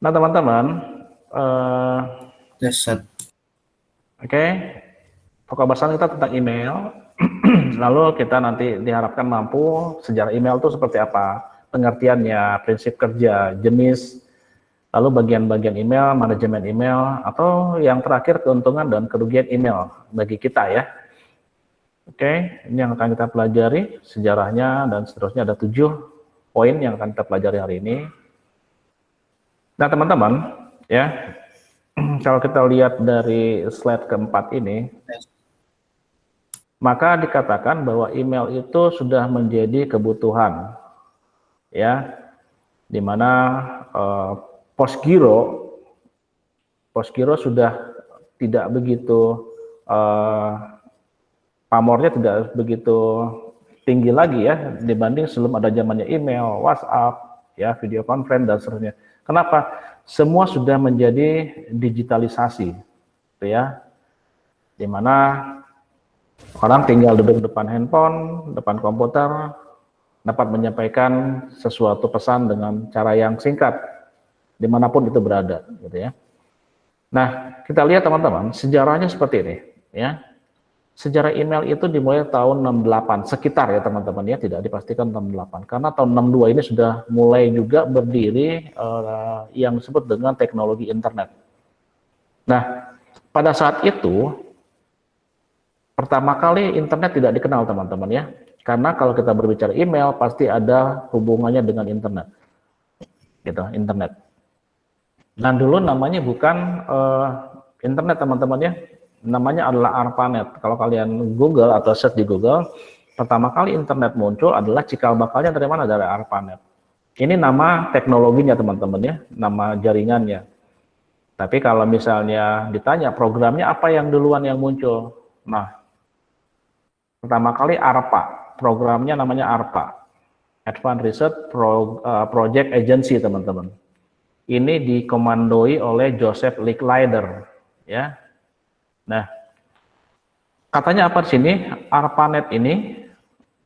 Nah, teman-teman, Tes set. oke, pokok bahasan kita tentang email. Lalu kita nanti diharapkan mampu sejarah email itu seperti apa, pengertiannya, prinsip kerja, jenis, lalu bagian-bagian email, manajemen email, atau yang terakhir keuntungan dan kerugian email bagi kita ya. Oke, ini yang akan kita pelajari sejarahnya dan seterusnya. Ada 7 poin yang akan kita pelajari hari ini. Nah, teman-teman, ya, kalau kita lihat dari slide keempat ini, maka dikatakan bahwa email itu sudah menjadi kebutuhan, ya, di mana Postgiro sudah tidak begitu pamornya tidak begitu tinggi lagi ya dibanding sebelum ada zamannya email, WhatsApp, ya, video conference dan seterusnya. Kenapa? Semua sudah menjadi digitalisasi, gitu ya, di mana orang tinggal duduk depan handphone, depan komputer, dapat menyampaikan sesuatu pesan dengan cara yang singkat, dimanapun itu berada, gitu ya. Nah, kita lihat teman-teman, sejarahnya seperti ini, ya. Sejarah email itu dimulai tahun 68, sekitar ya teman-teman ya, tidak dipastikan 68. Karena tahun 62 ini sudah mulai juga berdiri yang disebut dengan teknologi internet. Nah, pada saat itu, pertama kali internet tidak dikenal teman-teman ya. Karena kalau kita berbicara email, pasti ada hubungannya dengan internet. Gitu, internet. Dan dulu namanya bukan internet teman-teman ya. Namanya adalah ARPANET. Kalau kalian Google atau search di Google, pertama kali internet muncul adalah cikal bakalnya dari mana? Dari ARPANET. Ini nama teknologinya teman-teman ya, nama jaringannya. Tapi kalau misalnya ditanya programnya apa yang duluan yang muncul? Nah, pertama kali ARPA, programnya namanya ARPA, Advanced Research Project Agency teman-teman. Ini dikomandoi oleh Joseph Licklider, ya. Nah, katanya apa di sini? ARPANET ini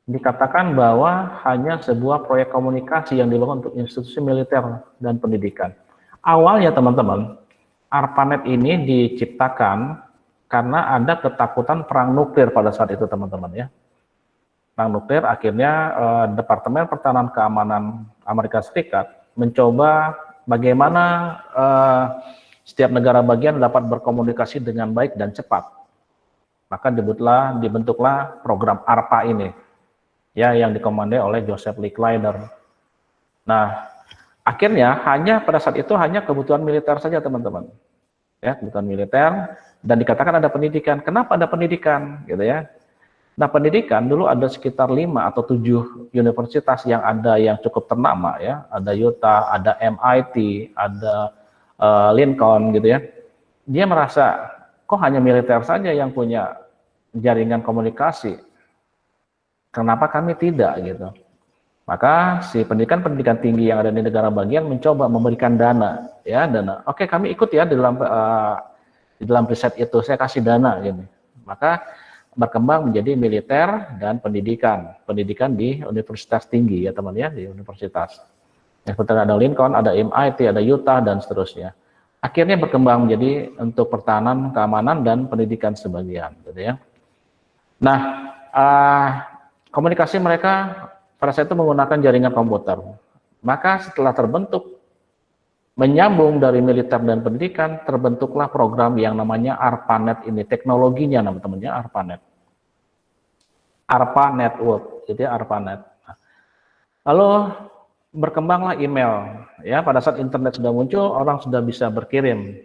dikatakan bahwa hanya sebuah proyek komunikasi yang dilakukan untuk institusi militer dan pendidikan. Awalnya teman-teman, ARPANET ini diciptakan karena ada ketakutan perang nuklir pada saat itu teman-teman ya. Perang nuklir, akhirnya Departemen Pertahanan Keamanan Amerika Serikat mencoba bagaimana setiap negara bagian dapat berkomunikasi dengan baik dan cepat. Maka dibentuklah program ARPA ini, ya, yang dikomandoi oleh Joseph Licklider. Nah, akhirnya hanya pada saat itu hanya kebutuhan militer saja teman-teman, ya, kebutuhan militer, dan dikatakan ada pendidikan. Kenapa ada pendidikan, gitu ya? Nah, pendidikan dulu ada sekitar 5 atau 7 universitas yang ada yang cukup ternama ya, ada Utah, ada MIT, ada Lincoln gitu ya. Dia merasa kok hanya militer saja yang punya jaringan komunikasi, kenapa kami tidak gitu. Maka si pendidikan tinggi yang ada di negara bagian mencoba memberikan dana ya, dana. Oke, kami ikut ya di dalam riset itu, saya kasih dana gitu. Maka berkembang menjadi militer dan pendidikan di universitas tinggi ya teman ya, di universitas. Yang seperti ada Lincoln, ada MIT, ada Utah dan seterusnya. Akhirnya berkembang menjadi untuk pertahanan, keamanan dan pendidikan sebagian, gitu ya. Nah, komunikasi mereka pada saat itu menggunakan jaringan komputer. Maka setelah terbentuk menyambung dari militer dan pendidikan, terbentuklah program yang namanya ARPANET ini, teknologinya namanya ARPANET. ARPA Network, jadi ARPANET. Lalu berkembanglah email, ya. Pada saat internet sudah muncul, orang sudah bisa berkirim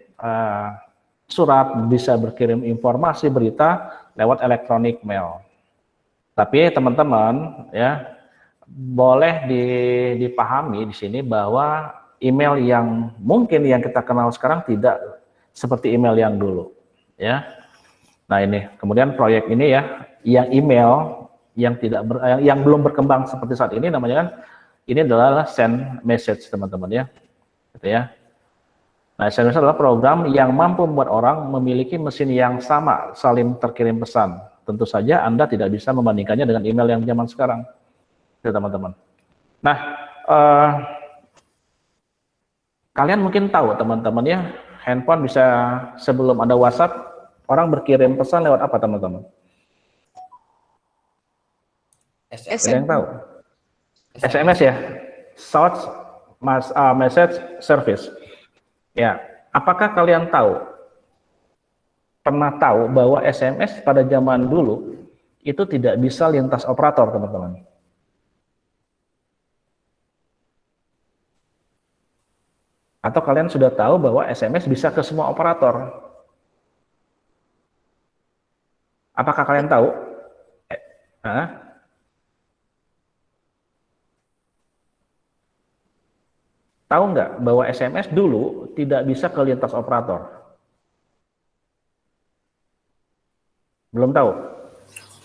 surat, bisa berkirim informasi, berita lewat elektronik mail. Tapi teman-teman, ya, boleh dipahami di sini bahwa email yang mungkin yang kita kenal sekarang tidak seperti email yang dulu, ya. Nah ini, kemudian proyek ini ya, yang email yang yang belum berkembang seperti saat ini namanya kan, ini adalah send message teman-teman ya, gitu ya. Nah, send message adalah program yang mampu membuat orang memiliki mesin yang sama, saling terkirim pesan. Tentu saja Anda tidak bisa membandingkannya dengan email yang zaman sekarang, teman-teman. Nah, Kalian mungkin tahu teman-teman ya, handphone bisa sebelum ada WhatsApp, orang berkirim pesan lewat apa teman-teman? Ada yang tahu? SMS ya, Short Message Service. Ya, apakah kalian pernah tahu bahwa SMS pada zaman dulu itu tidak bisa lintas operator, teman-teman? Atau kalian sudah tahu bahwa SMS bisa ke semua operator? Apakah kalian tahu? Tahu nggak bahwa SMS dulu tidak bisa ke lintas operator? Belum tahu?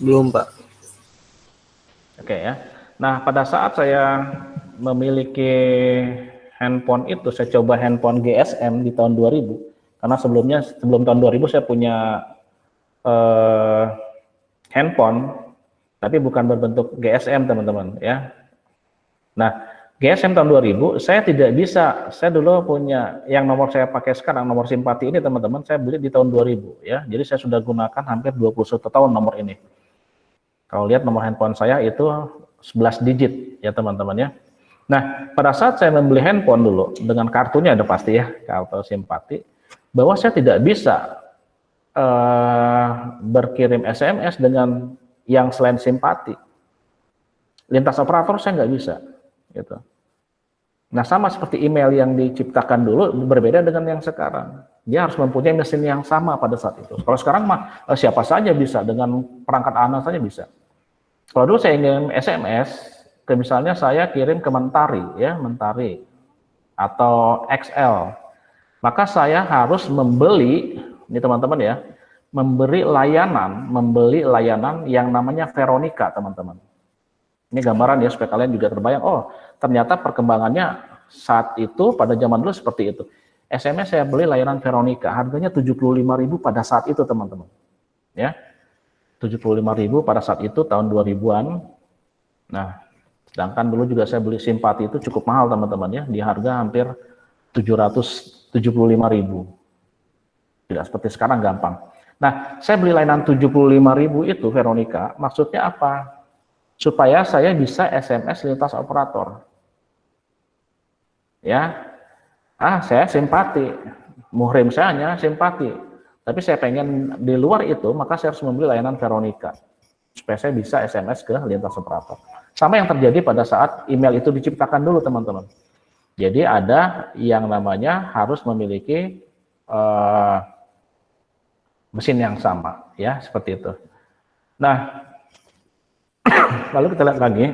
Belum, Pak. Oke ya. Nah, pada saat saya memiliki handphone itu, saya coba handphone GSM di tahun 2000, karena sebelum tahun 2000 saya punya handphone, tapi bukan berbentuk GSM, teman-teman ya. Nah, GSM tahun 2000, saya tidak bisa, saya dulu punya, yang nomor saya pakai sekarang, nomor simpati ini teman-teman, saya beli di tahun 2000 ya, jadi saya sudah gunakan hampir 21 tahun nomor ini. Kalau lihat nomor handphone saya itu 11 digit ya teman-teman ya. Nah, pada saat saya membeli handphone dulu, dengan kartunya ada pasti ya, kartu simpati, bahwa saya tidak bisa berkirim SMS dengan yang selain simpati. Lintas operator saya nggak bisa. Gitu. Nah, sama seperti email yang diciptakan dulu, berbeda dengan yang sekarang. Dia harus mempunyai mesin yang sama pada saat itu. Kalau sekarang mah siapa saja bisa, dengan perangkat anak saja bisa. Kalau dulu saya ingin SMS, misalnya saya kirim ke Mentari, ya Mentari atau XL, maka saya harus membeli, ini teman-teman ya, membeli layanan yang namanya Veronica, teman-teman. Ini gambaran ya supaya kalian juga terbayang. Oh, ternyata perkembangannya saat itu pada zaman dulu seperti itu. SMS saya beli layanan Veronica, harganya 75.000 pada saat itu, teman-teman. Ya. 75.000 pada saat itu tahun 2000-an. Nah, sedangkan dulu juga saya beli simpati itu cukup mahal, teman-teman ya, di harga hampir 775.000. Tidak seperti sekarang gampang. Nah, saya beli layanan 75.000 itu Veronica, maksudnya apa? Supaya saya bisa SMS lintas operator. Ya. Saya simpati. Muhrim saya hanya simpati. Tapi saya pengen di luar itu, maka saya harus membeli layanan Veronica supaya saya bisa SMS ke lintas operator. Sama yang terjadi pada saat email itu diciptakan dulu, teman-teman. Jadi ada yang namanya harus memiliki mesin yang sama, ya seperti itu. Nah, lalu kita lihat lagi.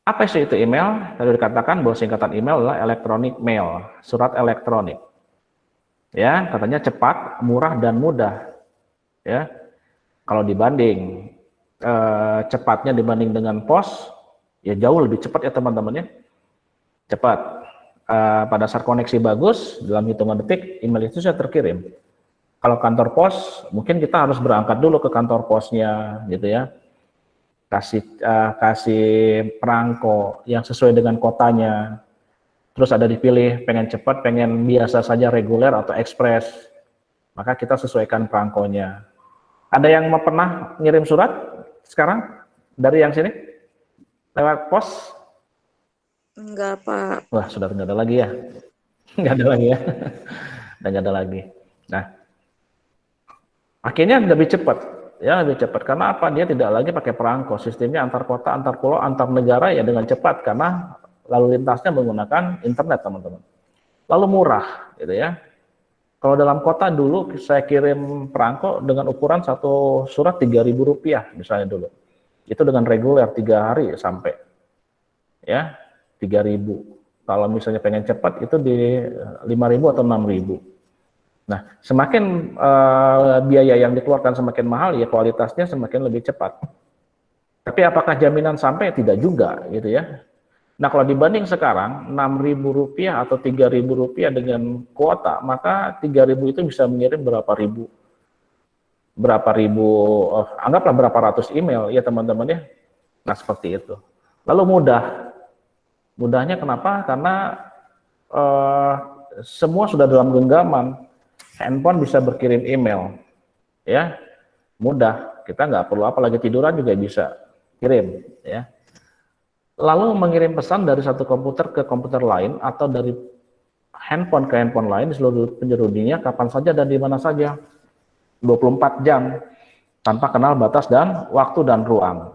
Apa sih itu email? Tadi dikatakan bahwa singkatan email adalah electronic mail, surat elektronik. Ya, katanya cepat, murah dan mudah. Ya, kalau dibanding cepatnya dibanding dengan pos, ya jauh lebih cepat ya teman-teman ya. Cepat. Pada saat koneksi bagus, dalam hitungan detik email itu sudah terkirim. Kalau kantor pos, mungkin kita harus berangkat dulu ke kantor posnya, gitu ya. Kasih perangko yang sesuai dengan kotanya. Terus ada dipilih pengen cepat, pengen biasa saja reguler atau ekspres, maka kita sesuaikan perangkonya. Ada yang pernah ngirim surat sekarang dari yang sini lewat pos? Enggak, Pak. Wah, sudah nggak ada lagi ya? Nggak ada lagi ya? Dan nggak ada lagi. Nah, akhirnya lebih cepat, ya lebih cepat. Karena apa? Dia tidak lagi pakai perangko, sistemnya antar kota, antar pulau, antar negara ya dengan cepat karena lalu lintasnya menggunakan internet, teman-teman. Lalu murah, gitu ya. Kalau dalam kota dulu saya kirim perangko dengan ukuran satu surat Rp3.000 misalnya dulu. Itu dengan reguler 3 hari sampai. Ya, 3.000. Kalau misalnya pengen cepat itu di 5.000 atau 6.000. Nah, semakin biaya yang dikeluarkan semakin mahal, ya kualitasnya semakin lebih cepat. Tapi apakah jaminan sampai? Tidak juga, gitu ya. Nah, kalau dibanding sekarang Rp6.000 atau Rp3.000 dengan kuota, maka 3.000 itu bisa mengirim berapa ribu, anggaplah berapa ratus email ya teman-teman ya. Nah, seperti itu. Lalu mudahnya kenapa? Karena eh, semua sudah dalam genggaman, handphone bisa berkirim email, ya mudah. Kita nggak perlu apa lagi tiduran juga bisa kirim, ya. Lalu mengirim pesan dari satu komputer ke komputer lain atau dari handphone ke handphone lain di seluruh penjuru dunia kapan saja dan di mana saja, 24 jam tanpa kenal batas dan waktu dan ruang.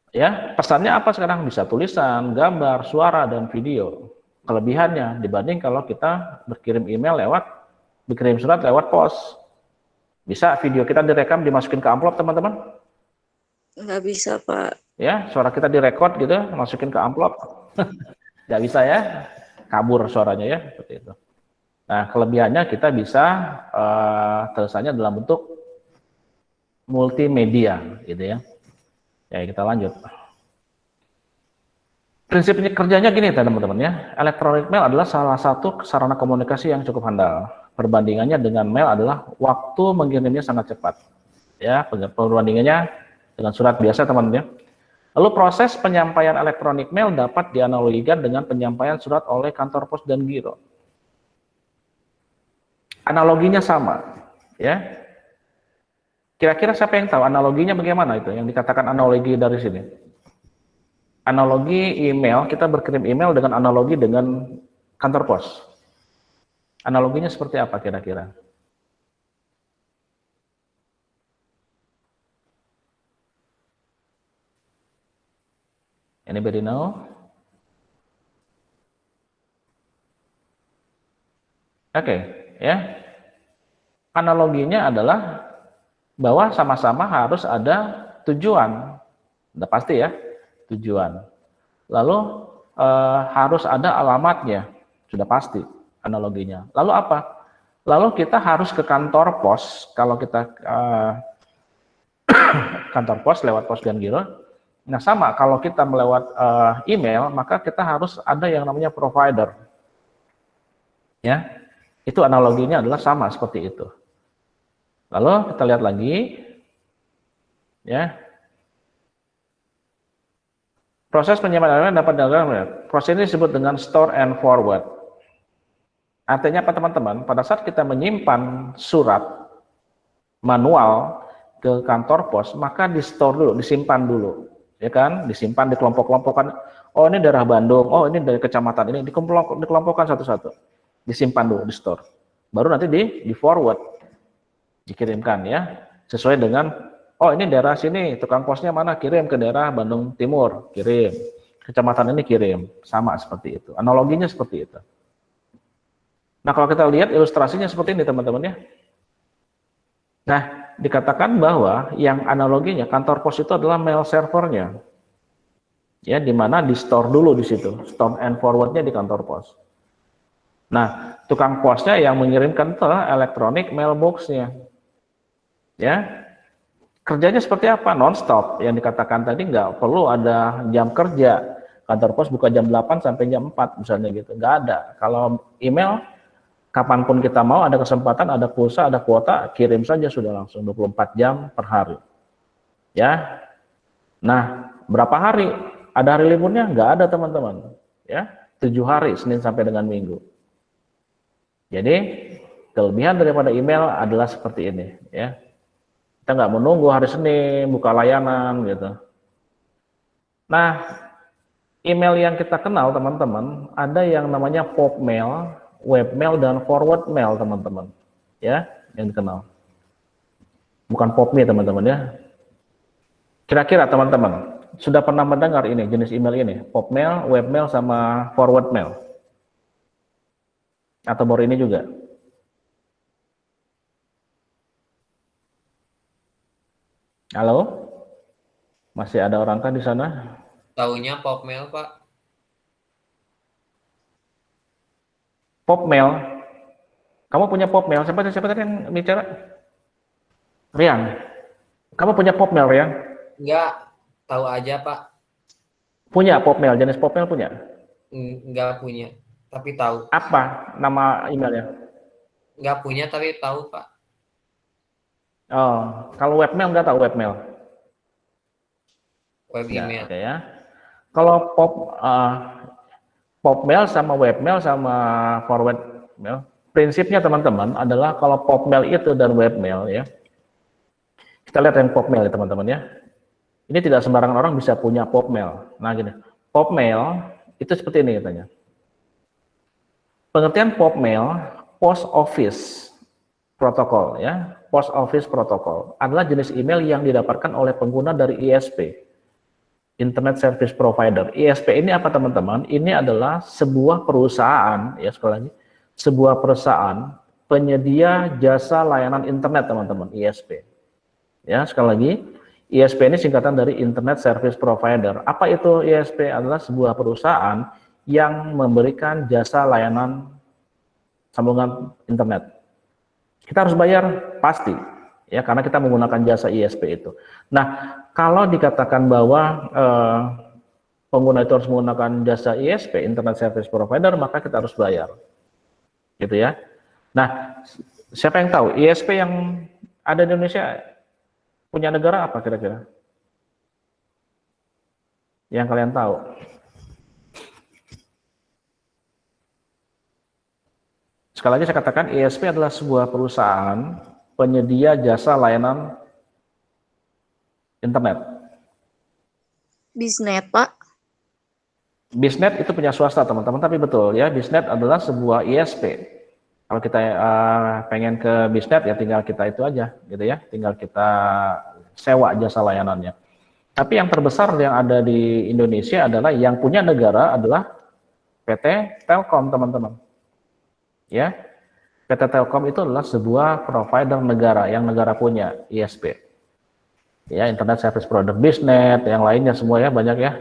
Ya, pesannya apa sekarang? Bisa tulisan, gambar, suara, dan video. Kelebihannya dibanding kalau kita berkirim email berkirim surat lewat pos. Bisa video kita direkam, dimasukin ke amplop, teman-teman? Nggak bisa, Pak. Ya, suara kita direkod gitu, masukin ke amplop. Nggak bisa ya, kabur suaranya ya, seperti itu. Nah, kelebihannya kita bisa tulisannya dalam bentuk multimedia, gitu ya. Ya, kita lanjut. Prinsipnya kerjanya gini teman-teman ya, electronic mail adalah salah satu sarana komunikasi yang cukup handal. Perbandingannya dengan mail adalah waktu mengirimnya sangat cepat. Ya, perbandingannya dengan surat biasa teman-teman ya. Lalu proses penyampaian elektronik mail dapat dianalogikan dengan penyampaian surat oleh kantor pos dan giro. Analoginya sama, ya. Kira-kira siapa yang tahu analoginya bagaimana itu? Yang dikatakan analogi dari sini. Analogi email, kita berkirim email dengan analogi dengan kantor pos. Analoginya seperti apa kira-kira? Anybody know? Oke, ya. Analoginya adalah bahwa sama-sama harus ada tujuan. Udah pasti ya, tujuan. Lalu harus ada alamatnya, sudah pasti analoginya. Lalu apa? Lalu kita harus ke kantor pos, kalau kita kantor pos lewat pos dan giro. Nah sama, kalau kita melewat email, maka kita harus ada yang namanya provider. Ya, itu analoginya adalah sama seperti itu. Lalu kita lihat lagi, ya. Proses penyimpanan dapat dilakukan. Proses ini disebut dengan store and forward. Artinya apa teman-teman? Pada saat kita menyimpan surat manual ke kantor pos, maka di store dulu, disimpan dulu, ya kan? Disimpan di kelompok-kelompokkan. Oh ini daerah Bandung, oh ini dari kecamatan ini, dikelompokkan satu-satu, disimpan dulu di store. Baru nanti di forward, dikirimkan ya, sesuai dengan oh ini daerah sini, tukang posnya mana, kirim ke daerah Bandung Timur, kirim. Kecamatan ini kirim, sama seperti itu. Analoginya seperti itu. Nah kalau kita lihat ilustrasinya seperti ini teman-teman ya. Nah dikatakan bahwa yang analoginya kantor pos itu adalah mail servernya. Ya, di mana di store dulu di situ, store and forwardnya di kantor pos. Nah tukang posnya yang mengirimkan itu elektronik mailboxnya. Ya. Kerjanya seperti apa? Non-stop. Yang dikatakan tadi nggak perlu ada jam kerja. Kantor pos buka jam 8 sampai jam 4 misalnya gitu. Nggak ada. Kalau email, kapanpun kita mau, ada kesempatan, ada pulsa, ada kuota, kirim saja sudah langsung 24 jam per hari. Ya. Nah, berapa hari? Ada hari liburnya? Nggak ada teman-teman. Ya, 7 hari, Senin sampai dengan Minggu. Jadi, kelebihan daripada email adalah seperti ini. Ya. Kita nggak menunggu hari Senin buka layanan gitu. Nah, email yang kita kenal teman-teman ada yang namanya pop mail, webmail dan forward mail teman-teman. Ya, yang dikenal. Bukan pop mail teman-teman ya. Kira-kira teman-teman sudah pernah mendengar ini jenis email ini, pop mail, webmail sama forward mail? Atau baru ini juga? Halo? Masih ada orang kan di sana? Taunya Popmail, Pak. Popmail. Kamu punya Popmail? Siapa tadi yang bicara? Rian. Kamu punya Popmail, Rian? Enggak, tahu aja, Pak. Punya Popmail, jenis Popmail punya? Enggak punya, tapi tahu. Apa nama emailnya? Enggak punya, tapi tahu, Pak. Oh, kalau webmail nggak tahu webmail? Web Ya, email. oke ya. Kalau Popmail sama webmail sama forward mail. Prinsipnya teman-teman adalah kalau popmail itu dan webmail ya. Kita lihat yang popmail ya teman-teman ya. Ini tidak sembarangan orang bisa punya popmail. Nah gini, popmail itu seperti ini katanya. Pengertian popmail, post office protocol ya. Post office protocol adalah jenis email yang didapatkan oleh pengguna dari ISP, Internet Service Provider. ISP ini apa teman-teman? Ini adalah sebuah perusahaan, ya sekali lagi, sebuah perusahaan penyedia jasa layanan internet teman-teman, ISP. Ya sekali lagi, ISP ini singkatan dari Internet Service Provider. Apa itu ISP? Adalah sebuah perusahaan yang memberikan jasa layanan sambungan internet. Kita harus bayar pasti, ya karena kita menggunakan jasa ISP itu. Nah, kalau dikatakan bahwa pengguna itu harus menggunakan jasa ISP, Internet Service Provider, maka kita harus bayar, gitu ya. Nah, siapa yang tahu ISP yang ada di Indonesia punya negara apa kira-kira? Yang kalian tahu? Sekali lagi saya katakan ISP adalah sebuah perusahaan penyedia jasa layanan internet. Bisnet, Pak. Bisnet itu punya swasta teman-teman, tapi betul ya, Bisnet adalah sebuah ISP. Kalau kita pengen ke Bisnet ya tinggal kita itu aja gitu ya, tinggal kita sewa jasa layanannya. Tapi yang terbesar yang ada di Indonesia adalah yang punya negara adalah PT Telkom teman-teman. Ya, PT Telkom itu adalah sebuah provider negara yang negara punya ISP. Ya, Internet Service Provider, Bisnet, yang lainnya semua ya banyak ya.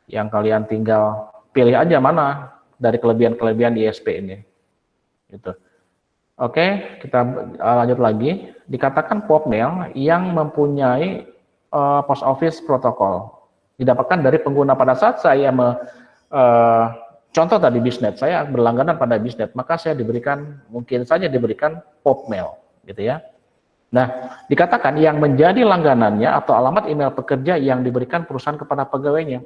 Yang kalian tinggal pilih aja mana dari kelebihan-kelebihan ISP ini. Gitu. Oke, kita lanjut lagi. Dikatakan popmail yang mempunyai post office protocol didapatkan dari pengguna pada saat saya contoh tadi Bisnet, saya berlangganan pada Bisnet, maka saya mungkin saja diberikan popmail, gitu ya. Nah, dikatakan yang menjadi langganannya atau alamat email pekerja yang diberikan perusahaan kepada pegawainya.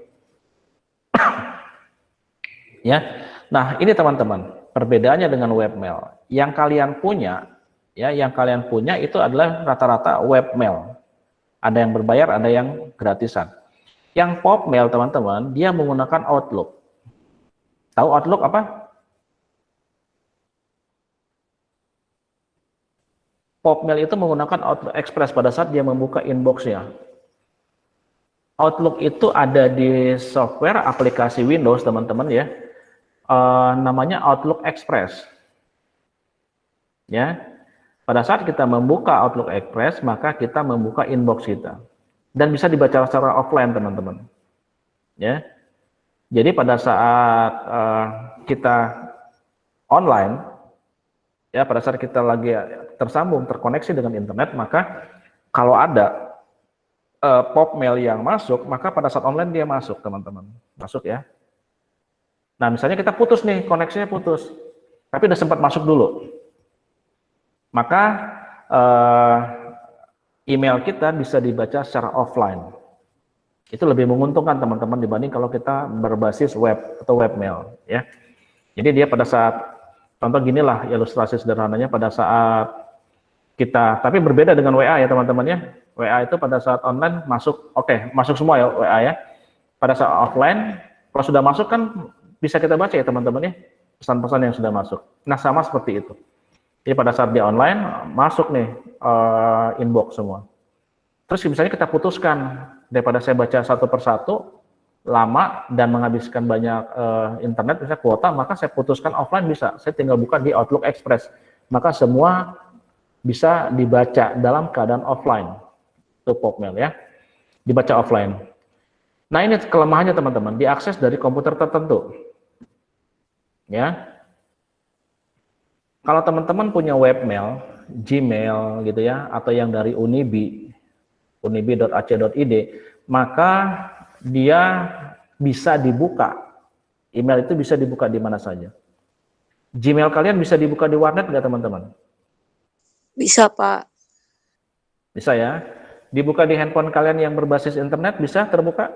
Ya, nah ini teman-teman, perbedaannya dengan webmail. Yang kalian punya, ya, yang kalian punya itu adalah rata-rata webmail. Ada yang berbayar, ada yang gratisan. Yang popmail teman-teman, dia menggunakan Outlook. Tahu Outlook apa? Popmail itu menggunakan Outlook Express pada saat dia membuka inbox-nya. Outlook itu ada di software aplikasi Windows teman-teman ya, namanya Outlook Express. Ya, pada saat kita membuka Outlook Express maka kita membuka inbox kita dan bisa dibaca secara offline teman-teman. Ya. Jadi pada saat kita online, ya pada saat kita lagi tersambung, terkoneksi dengan internet, maka kalau ada popmail yang masuk, maka pada saat online dia masuk teman-teman, masuk ya. Nah misalnya kita putus nih, koneksinya putus, tapi udah sempat masuk dulu, maka email kita bisa dibaca secara offline. Itu lebih menguntungkan teman-teman dibanding kalau kita berbasis web atau webmail ya. Jadi dia pada saat contoh ginilah ilustrasi sederhananya pada saat kita, tapi berbeda dengan WA ya teman-teman ya. WA itu pada saat online masuk, oke, masuk semua ya WA ya. Pada saat offline kalau sudah masuk kan bisa kita baca ya teman-teman ya, pesan-pesan yang sudah masuk. Nah sama seperti itu. Jadi pada saat dia online masuk nih inbox semua. Terus misalnya kita putuskan, daripada saya baca satu persatu, lama dan menghabiskan banyak internet, misalnya kuota, maka saya putuskan offline bisa. Saya tinggal buka di Outlook Express. Maka semua bisa dibaca dalam keadaan offline. Itu popmail ya, dibaca offline. Nah ini kelemahannya teman-teman, diakses dari komputer tertentu. Ya, kalau teman-teman punya webmail, Gmail gitu ya, atau yang dari unibi.ac.id, maka dia bisa dibuka. Email itu bisa dibuka di mana saja. Gmail kalian bisa dibuka di warnet nggak teman-teman? Bisa, Pak. Bisa ya. Dibuka di handphone kalian yang berbasis internet bisa terbuka?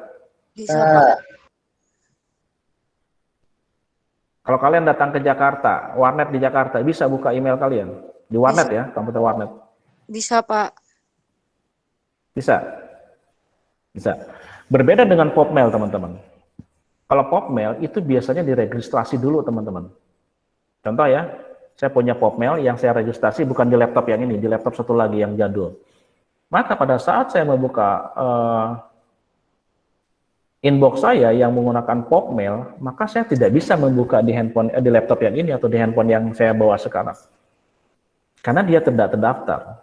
Bisa, Pak. Kalau kalian datang ke Jakarta, warnet di Jakarta, bisa buka email kalian di warnet ya, komputer warnet. Bisa, Pak. Bisa, bisa. Berbeda dengan Popmail, teman-teman. Kalau Popmail itu biasanya diregistrasi dulu, teman-teman. Contoh ya, saya punya Popmail yang saya registrasi bukan di laptop yang ini, di laptop satu lagi yang jadul. Maka pada saat saya membuka inbox saya yang menggunakan Popmail, maka saya tidak bisa membuka di handphone, di laptop yang ini atau di handphone yang saya bawa sekarang. Karena dia tidak terdaftar.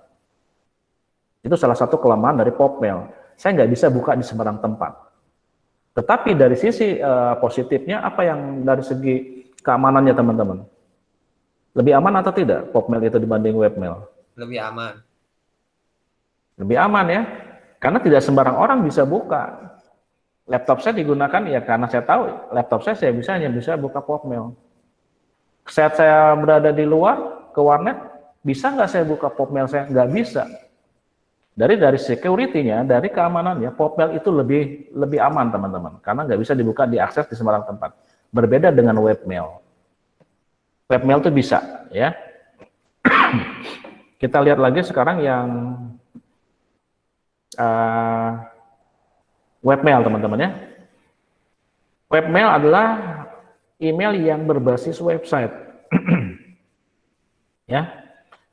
Itu salah satu kelemahan dari Popmail. Saya nggak bisa buka di sembarang tempat. Tetapi dari sisi positifnya, apa yang dari segi keamanannya teman-teman? Lebih aman atau tidak Popmail itu dibanding Webmail? Lebih aman. Lebih aman ya, karena tidak sembarang orang bisa buka. Laptop saya digunakan ya karena saya tahu laptop saya hanya bisa buka Popmail. Saat saya berada di luar ke warnet, bisa nggak saya buka Popmail saya? Nggak bisa. Dari security-nya, dari keamanannya, Popmail itu lebih aman teman-teman, karena nggak bisa dibuka, diakses di sembarang tempat. Berbeda dengan Webmail. Webmail itu bisa, ya. Kita lihat lagi sekarang yang Webmail teman-teman ya. Webmail adalah email yang berbasis website. Ya.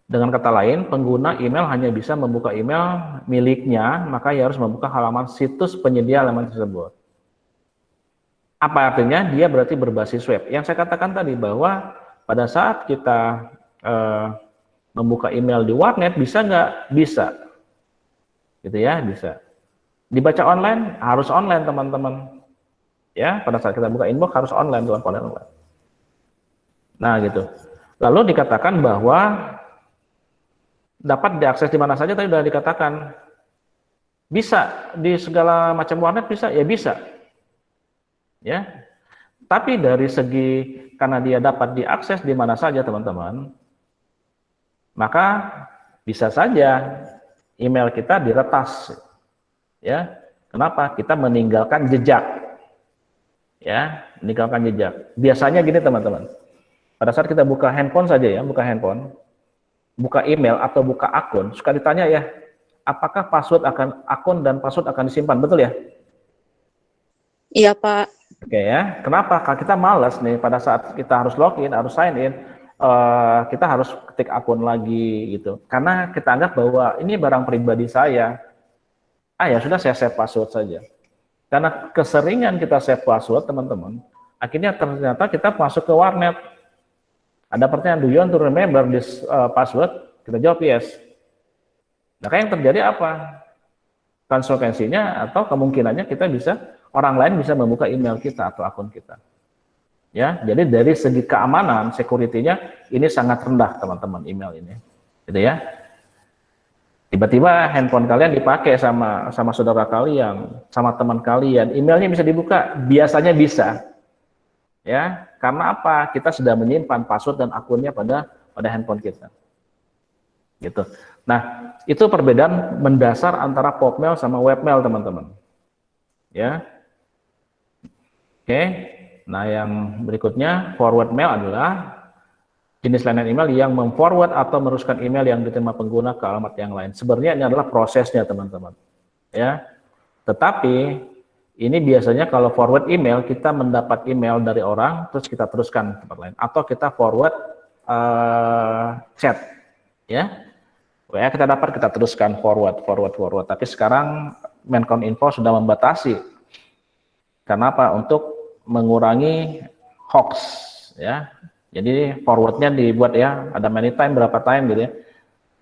Dengan kata lain, pengguna email hanya bisa membuka email miliknya, maka ia harus membuka halaman situs penyedia halaman tersebut. Apa artinya? Dia berarti berbasis web. Yang saya katakan tadi bahwa pada saat kita membuka email di warnet, bisa nggak? Bisa. Gitu ya, bisa. Dibaca online, harus online teman-teman. Ya, pada saat kita buka inbox harus online, bukan online. Nah, gitu. Lalu dikatakan bahwa dapat diakses di mana saja, tadi sudah dikatakan. Bisa di segala macam warnet, bisa? Ya bisa. Ya. Tapi dari segi karena dia dapat diakses di mana saja, teman-teman, maka bisa saja email kita diretas. Ya, kenapa? Kita meninggalkan jejak. Ya, meninggalkan jejak. Biasanya gini teman-teman. Pada saat kita buka handphone saja ya, buka handphone, buka email atau buka akun, suka ditanya ya, apakah akun dan password akan disimpan, betul ya? Iya, Pak. Oke ya. Kenapa? Kalau kita malas nih pada saat kita harus login, harus sign in, kita harus ketik akun lagi gitu. Karena kita anggap bahwa ini barang pribadi saya. Ya sudah saya save password saja. Karena keseringan kita save password teman-teman, akhirnya ternyata kita masuk ke warnet. Ada pertanyaan, do you want to remember this password? Kita jawab yes. Nah, yang terjadi apa? Konsekuensinya atau kemungkinannya orang lain bisa membuka email kita atau akun kita. Ya, jadi dari segi keamanan, security-nya ini sangat rendah teman-teman email ini. Gitu ya. Tiba-tiba handphone kalian dipakai sama saudara kalian, sama teman kalian, emailnya bisa dibuka, biasanya bisa. Ya, karena apa? Kita sudah menyimpan password dan akunnya pada handphone kita. Gitu. Nah, itu perbedaan mendasar antara Popmail sama Webmail, teman-teman. Ya. Oke. Nah, yang berikutnya, forward mail adalah jenis layanan email yang memforward atau meneruskan email yang diterima pengguna ke alamat yang lain. Sebenarnya ini adalah prosesnya, teman-teman. Ya. Tetapi ini biasanya kalau forward email, kita mendapat email dari orang, terus kita teruskan ke tempat lain. Atau kita forward chat. Ya. WA kita dapat, kita teruskan forward. Tapi sekarang Menkominfo sudah membatasi. Karena apa? Untuk mengurangi hoax. Ya. Jadi forwardnya dibuat ya, ada many time, berapa time gitu ya.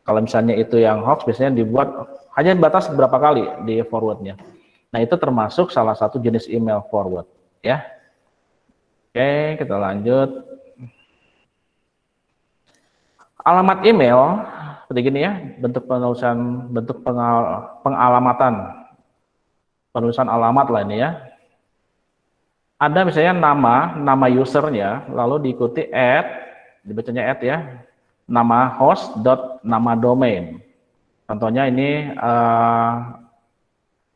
Kalau misalnya itu yang hoax, biasanya dibuat hanya batas berapa kali di forwardnya. Nah, itu termasuk salah satu jenis email forward ya. Oke, kita lanjut. Alamat email seperti gini ya, bentuk pengalamatan. Penulisan alamat lah ini ya. Ada misalnya nama usernya, lalu diikuti dibacanya ya, nama host nama domain. Contohnya ini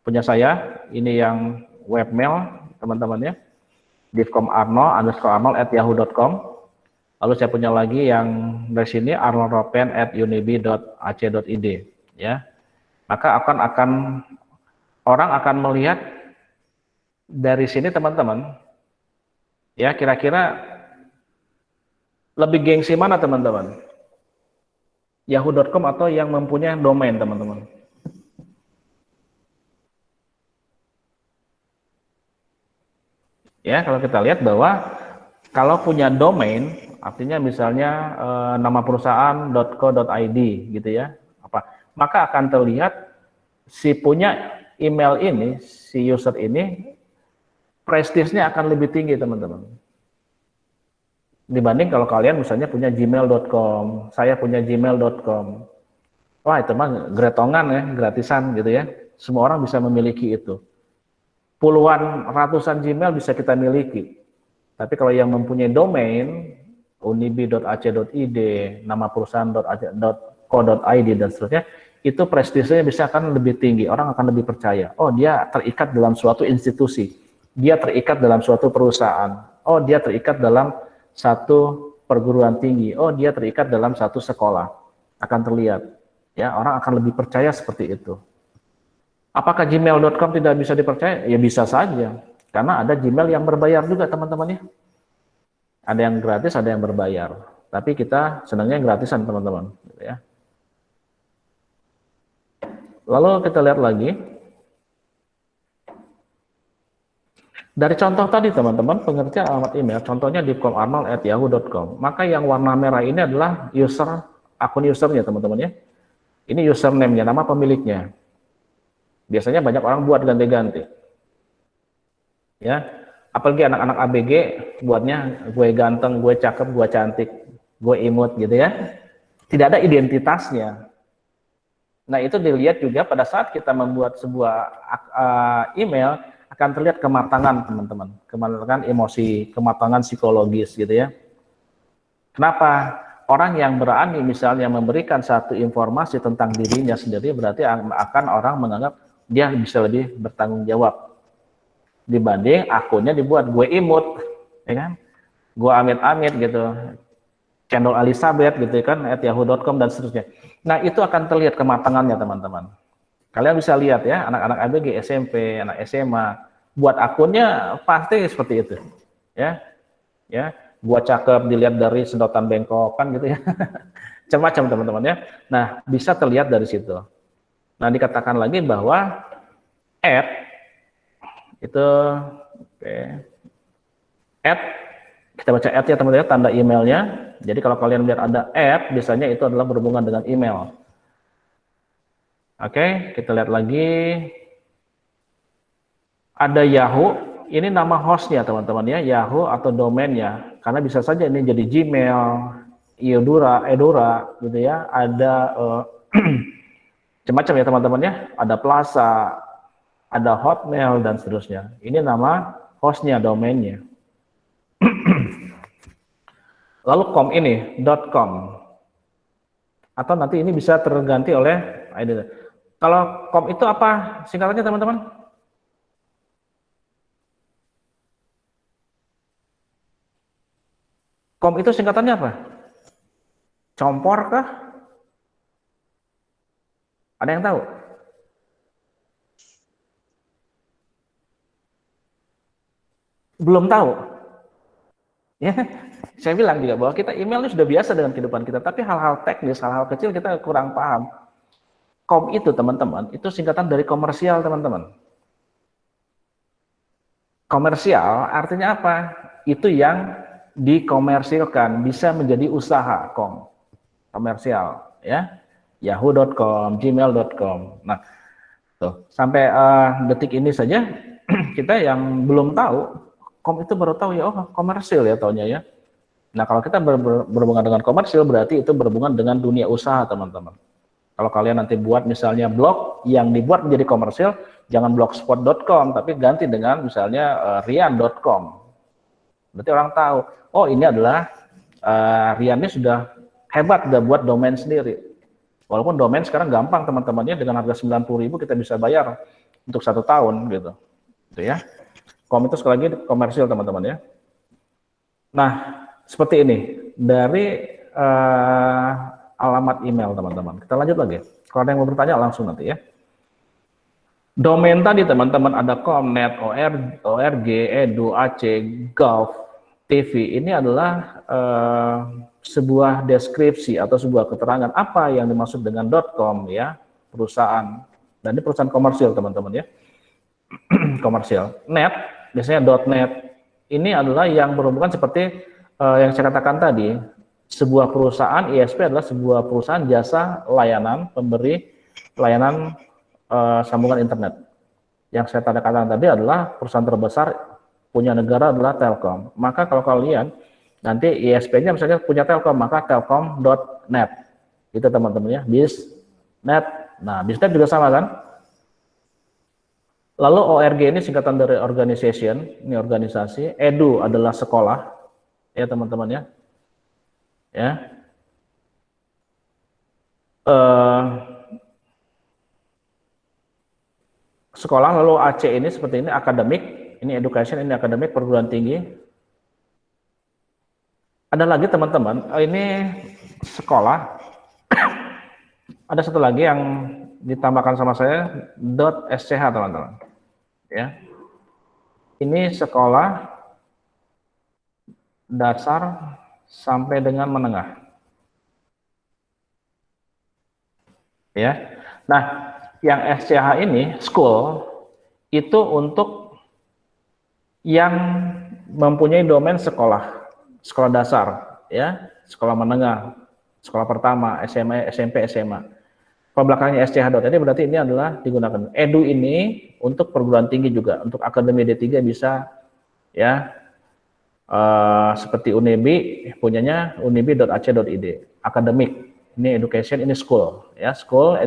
punya saya, ini yang webmail teman-teman ya. divcomarnold_arnold@yahoo.com. Lalu saya punya lagi yang dari sini arnoldropen@unibi.ac.id, ya. Maka orang akan melihat dari sini teman-teman, ya, kira-kira lebih gengsi mana teman-teman? Yahoo.com atau yang mempunyai domain teman-teman? Ya, kalau kita lihat bahwa kalau punya domain, artinya misalnya nama perusahaan .co.id gitu ya, maka akan terlihat si punya email ini, si user ini, prestisnya akan lebih tinggi teman-teman. Dibanding kalau kalian misalnya punya gmail.com, saya punya gmail.com. Wah, itu mah gretongan ya, gratisan gitu ya. Semua orang bisa memiliki itu. Puluhan, ratusan Gmail bisa kita miliki. Tapi kalau yang mempunyai domain, unibi.ac.id, nama perusahaan.co.id dan seterusnya, itu prestisnya bisa akan lebih tinggi. Orang akan lebih percaya. Oh, dia terikat dalam suatu institusi. Dia terikat dalam suatu perusahaan. Oh, dia terikat dalam satu perguruan tinggi. Oh, dia terikat dalam satu sekolah. Akan terlihat. Ya, orang akan lebih percaya seperti itu. Apakah gmail.com tidak bisa dipercaya? Ya bisa saja. Karena ada Gmail yang berbayar juga teman-teman ya. Ada yang gratis, ada yang berbayar. Tapi kita senangnya gratisan teman-teman. Ya. Lalu kita lihat lagi. Dari contoh tadi teman-teman, pengertian alamat email, contohnya divcomarnold@yahoo.com. Maka yang warna merah ini adalah user, akun usernya teman-teman ya. Ini username-nya, nama pemiliknya. Biasanya banyak orang buat ganti-ganti. Ya, apalagi anak-anak ABG buatnya gue ganteng, gue cakep, gue cantik, gue imut gitu ya. Tidak ada identitasnya. Nah, itu dilihat juga pada saat kita membuat sebuah email, akan terlihat kematangan teman-teman, kematangan emosi, kematangan psikologis gitu ya. Kenapa? Orang yang berani misalnya memberikan satu informasi tentang dirinya sendiri, berarti akan orang menganggap dia bisa lebih bertanggung jawab dibanding akunnya dibuat gue imut, ya kan? Gue amit-amit gitu, channel Elizabeth gitu kan, @yahoo.com dan seterusnya. Nah, itu akan terlihat kematangannya teman-teman. Kalian bisa lihat ya, anak-anak ABG, SMP, anak SMA, buat akunnya pasti seperti itu. Ya. Ya, gua cakep dilihat dari sedotan bengkokan gitu ya. Macam-macam teman-teman ya. Nah, bisa terlihat dari situ. Nah, dikatakan lagi bahwa itu kita baca ya teman-teman ya, tanda emailnya. Jadi kalau kalian lihat ada biasanya itu adalah berhubungan dengan email. Oke, kita lihat lagi. Ada Yahoo, ini nama hostnya teman-teman ya, Yahoo atau domainnya. Karena bisa saja ini jadi Gmail, Edora gitu ya. Ada macam-macam ya teman-teman ya. Ada Plaza, ada Hotmail dan seterusnya. Ini nama hostnya, domainnya. Lalu com ini, .com. Atau nanti ini bisa terganti oleh kalau com itu apa singkatannya teman-teman? Com itu singkatannya apa? Compor kah? Ada yang tahu? Belum tahu? Ya, saya bilang juga bahwa kita email ini sudah biasa dengan kehidupan kita, tapi hal-hal teknis, hal-hal kecil kita kurang paham. Com itu teman-teman, itu singkatan dari komersial teman-teman. Komersial artinya apa? Itu yang dikomersilkan, bisa menjadi usaha komersial ya. Yahoo.com, gmail.com. Nah, tuh, sampai detik ini saja kita yang belum tahu com itu baru tahu ya, oh komersil ya taunya ya. Nah, kalau kita berhubungan dengan komersil berarti itu berhubungan dengan dunia usaha teman-teman. Kalau kalian nanti buat misalnya blog yang dibuat menjadi komersil, jangan blogspot.com tapi ganti dengan misalnya rian.com. Berarti orang tahu, oh ini adalah Rian ini sudah hebat, udah buat domain sendiri. Walaupun domain sekarang gampang teman-temannya, dengan harga 90.000 kita bisa bayar untuk 1 tahun gitu. Gitu ya. Com itu sekali lagi komersil teman-teman ya. Nah, seperti ini dari alamat email teman-teman. Kita lanjut lagi. Kalau ada yang mau bertanya langsung nanti ya. Domain tadi teman-teman ada com, net, org, edu, ac, gov, tv. Ini adalah sebuah deskripsi atau sebuah keterangan apa yang dimaksud dengan .com ya, perusahaan. Dan ini perusahaan komersil teman-teman ya. Komersil. Net, biasanya .net. Ini adalah yang berhubungan seperti yang saya katakan tadi, sebuah perusahaan ISP adalah sebuah perusahaan jasa layanan pemberi layanan sambungan internet. Yang saya katakan tadi adalah perusahaan terbesar punya negara adalah Telkom. Maka kalau kalian nanti ISP-nya misalnya punya Telkom, maka telkom.net. Itu teman-teman ya, bisnet. Nah, bisnet juga sama kan? Lalu ORG ini singkatan dari organization, ini organisasi. Edu adalah sekolah, ya teman-teman ya. Ya. Sekolah, lalu AC ini seperti ini, akademik, ini education, ini akademik, perguruan tinggi. Ada lagi teman-teman, ini sekolah. Ada satu lagi yang ditambahkan sama saya, .sch teman-teman. Ya. Ini sekolah dasar sampai dengan menengah. Ya. Nah, yang SCH ini, school, itu untuk yang mempunyai domain sekolah dasar, ya, sekolah menengah, sekolah pertama, SMA, SMP, SMA. Kalau belakangnya SCH.id berarti ini adalah digunakan. Edu ini untuk perguruan tinggi juga, untuk akademi D3 bisa, ya, seperti Unibi, punyanya unibi.ac.id, akademik, ini education, ini school, ya, school,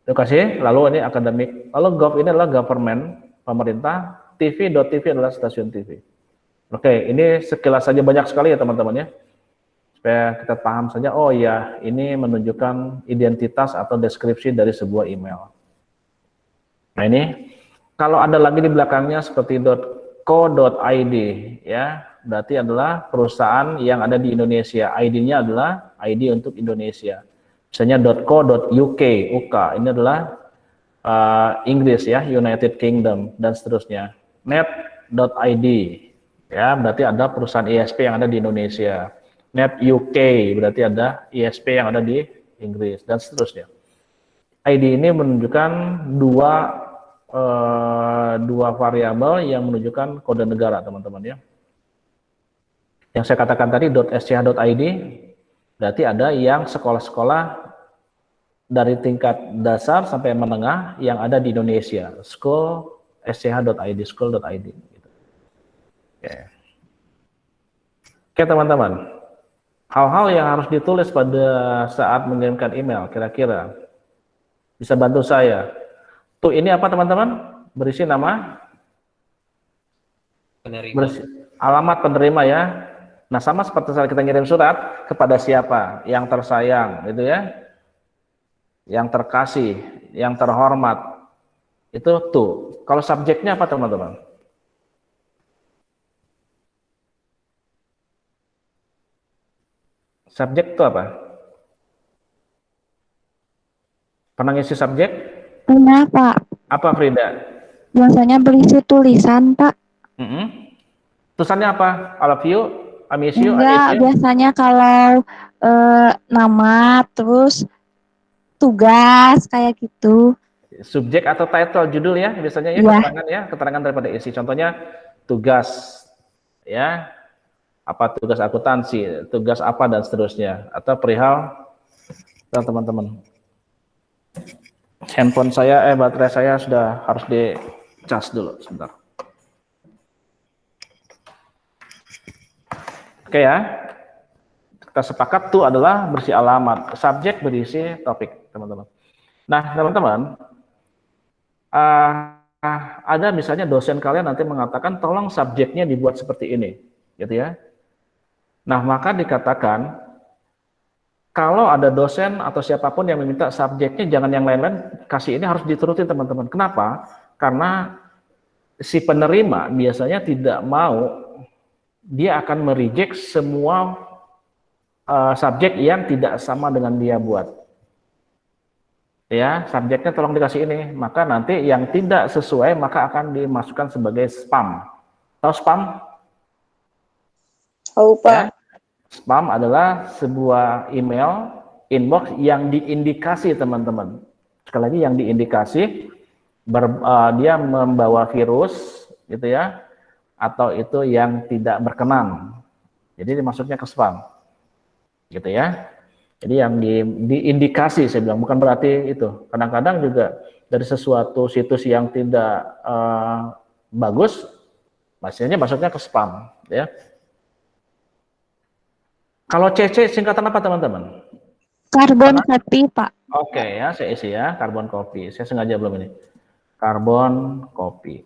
edukasi, lalu ini akademik, lalu gov ini adalah government, pemerintah, tv.tv adalah stasiun TV. Oke, ini sekilas saja banyak sekali ya teman-teman ya, supaya kita paham saja, oh ya ini menunjukkan identitas atau deskripsi dari sebuah email. Nah ini, kalau ada lagi di belakangnya seperti .co.id ya, berarti adalah perusahaan yang ada di Indonesia, ID-nya adalah ID untuk Indonesia. Misalnya .co.uk, UK, ini adalah Inggris ya, United Kingdom dan seterusnya. Net.id ya, berarti ada perusahaan ISP yang ada di Indonesia. Net UK berarti ada ISP yang ada di Inggris dan seterusnya. ID ini menunjukkan dua variabel yang menunjukkan kode negara teman-teman ya. Yang saya katakan tadi .sch.id berarti ada yang sekolah-sekolah dari tingkat dasar sampai menengah yang ada di Indonesia, school sch.id, school.id. Gitu. Oke teman-teman, hal-hal yang harus ditulis pada saat mengirimkan email, kira-kira bisa bantu saya. Tuh ini apa teman-teman? Berisi nama, berisi alamat penerima ya. Nah sama seperti saat kita ngirim surat, kepada siapa? Yang tersayang, gitu ya. Yang terkasih, yang terhormat, itu tuh. Kalau subjeknya apa teman-teman? Subjek itu apa? Pernah ngisi subjek? Pernah, Pak. Apa Frida? Biasanya berisi tulisan, Pak. Tulisannya apa? I love you, I miss you, I Enggak, hate you? biasanya kalau nama, terus tugas, kayak gitu. Subjek atau title, judul ya, biasanya ya, keterangan ya, keterangan daripada isi. Contohnya tugas, ya, apa tugas akuntansi, tugas apa dan seterusnya, atau perihal teman-teman. Handphone saya, baterai saya sudah harus dicas dulu, sebentar. Oke ya, kita sepakat tuh adalah berisi alamat, subjek berisi topik, teman-teman. Nah, teman-teman, ada misalnya dosen kalian nanti mengatakan tolong subjeknya dibuat seperti ini, gitu ya. Nah, maka dikatakan kalau ada dosen atau siapapun yang meminta subjeknya jangan yang lain-lain, kasih ini harus dituruti teman-teman. Kenapa? Karena si penerima biasanya tidak mau, dia akan mereject semua subjek yang tidak sama dengan dia buat. Ya, subjeknya tolong dikasih ini, maka nanti yang tidak sesuai maka akan dimasukkan sebagai spam. Tahu spam? Tahu, Ya, Pak. spam adalah sebuah email inbox yang diindikasi, teman-teman. Sekali lagi, yang diindikasi dia membawa virus, gitu ya, atau itu yang tidak berkenan. Jadi dimasuknya ke spam, gitu ya. Jadi yang diindikasi, saya bilang, bukan berarti itu. Kadang-kadang juga dari sesuatu situs yang tidak bagus, masuknya ke spam, ya. Kalau CC singkatan apa, teman-teman? Karbon copy, Pak. Oke, ya, saya isi ya, carbon copy. Saya sengaja belum ini. Carbon copy.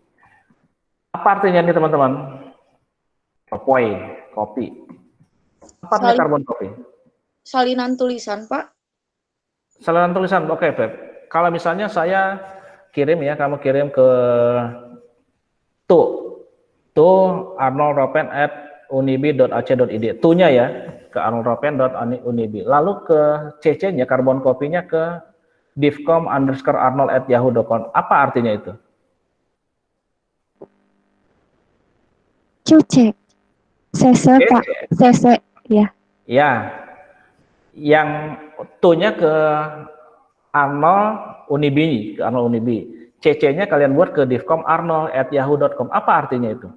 Apa artinya ini, teman-teman? Copy. Apa artinya carbon copy? Salinan tulisan, Pak. Salinan tulisan, oke, Beb. Kalau misalnya saya kirim ya, kamu kirim ke arnoldropen@unibi.ac.id. Tu-nya ya, ke arnoldropen.unibi. Lalu ke CC-nya, karbon copy-nya ke divcom_arnold@yahoo.com. Apa artinya itu? Cucek. CC, Pak. CC, ya. Ya, yang tu-nya ke Arnold Unibi, CC-nya kalian buat ke divcom_arnold@yahoo.com. Apa artinya itu?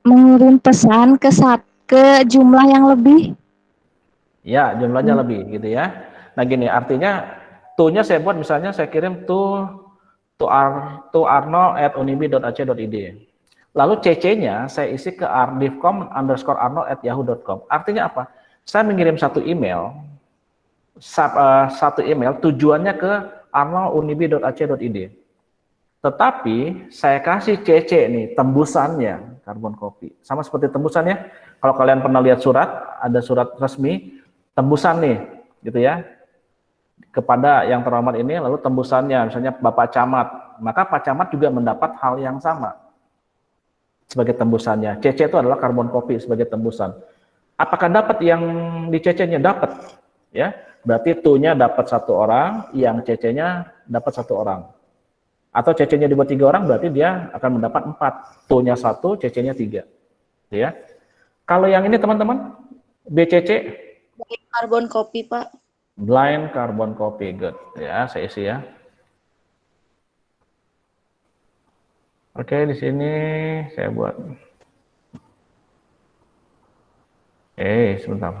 Mengirim pesan ke jumlah yang lebih. Ya, jumlahnya lebih, gitu ya. Nah, gini, artinya tu-nya saya buat, misalnya saya kirim to arnold@unibi.ac.id. Lalu CC-nya saya isi ke divcom_arnold@yahoo.com. Artinya apa? Saya mengirim satu email tujuannya ke arnold@unibi.ac.id. Tetapi saya kasih CC nih, tembusannya karbon copy. Sama seperti tembusannya, kalau kalian pernah lihat surat, ada surat resmi, tembusan nih, gitu ya, kepada yang terhormat ini, lalu tembusannya, misalnya Bapak Camat, maka Pak Camat juga mendapat hal yang sama sebagai tembusannya. CC itu adalah karbon copy sebagai tembusan. Apakah dapat yang di CC-nya? Dapat, ya. Berarti tu-nya dapat satu orang, yang CC-nya dapat satu orang. Atau CC-nya dibuat 3 orang, berarti dia akan mendapat 4. Tu-nya 1, CC-nya 3. Ya. Kalau yang ini, teman-teman, BCC? Karbon copy, Pak. Blind carbon copy, good. Ya, saya isi ya. Oke, di sini saya buat. Sebentar.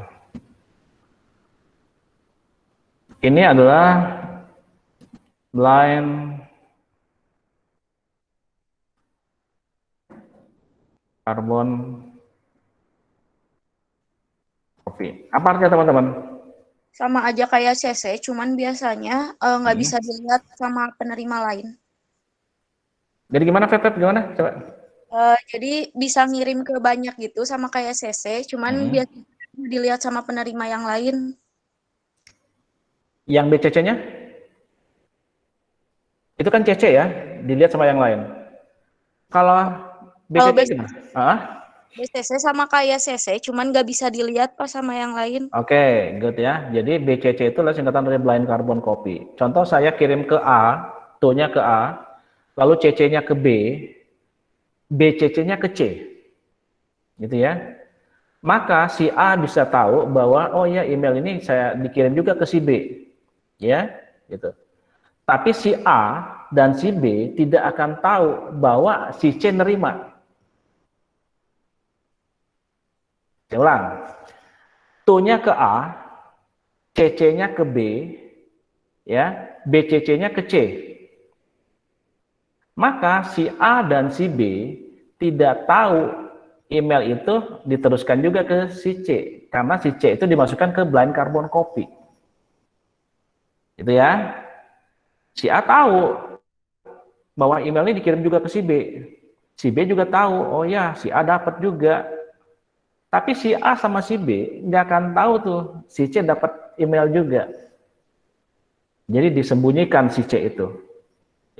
Ini adalah blind carbon copy. Apa artinya, teman-teman? Sama aja kayak CC, cuman biasanya nggak bisa dilihat sama penerima lain. Jadi gimana, Feb? Gimana? Coba. Jadi bisa ngirim ke banyak gitu, sama kayak CC, cuman biasanya dilihat sama penerima yang lain. Yang BCC-nya? Itu kan CC ya, dilihat sama yang lain. Kalau BCC gimana? BCC sama kayak CC, cuman nggak bisa dilihat pas sama yang lain. Oke, good ya. Jadi BCC itu adalah singkatan dari blind carbon copy. Contoh, saya kirim ke A, tu-nya ke A, lalu CC-nya ke B, BCC-nya ke C. Gitu ya. Maka si A bisa tahu bahwa, oh ya, email ini saya dikirim juga ke si B. Ya, gitu. Tapi si A dan si B tidak akan tahu bahwa si C nerima. Saya ulang. Tu-nya ke A, CC-nya ke B, ya, BCC-nya ke C. Maka si A dan si B tidak tahu email itu diteruskan juga ke si C, karena si C itu dimasukkan ke blind carbon copy. Gitu ya. Si A tahu bahwa email ini dikirim juga ke si B. Si B juga tahu, oh ya, si A dapat juga. Tapi si A sama si B nggak akan tahu tuh si C dapat email juga. Jadi disembunyikan si C itu.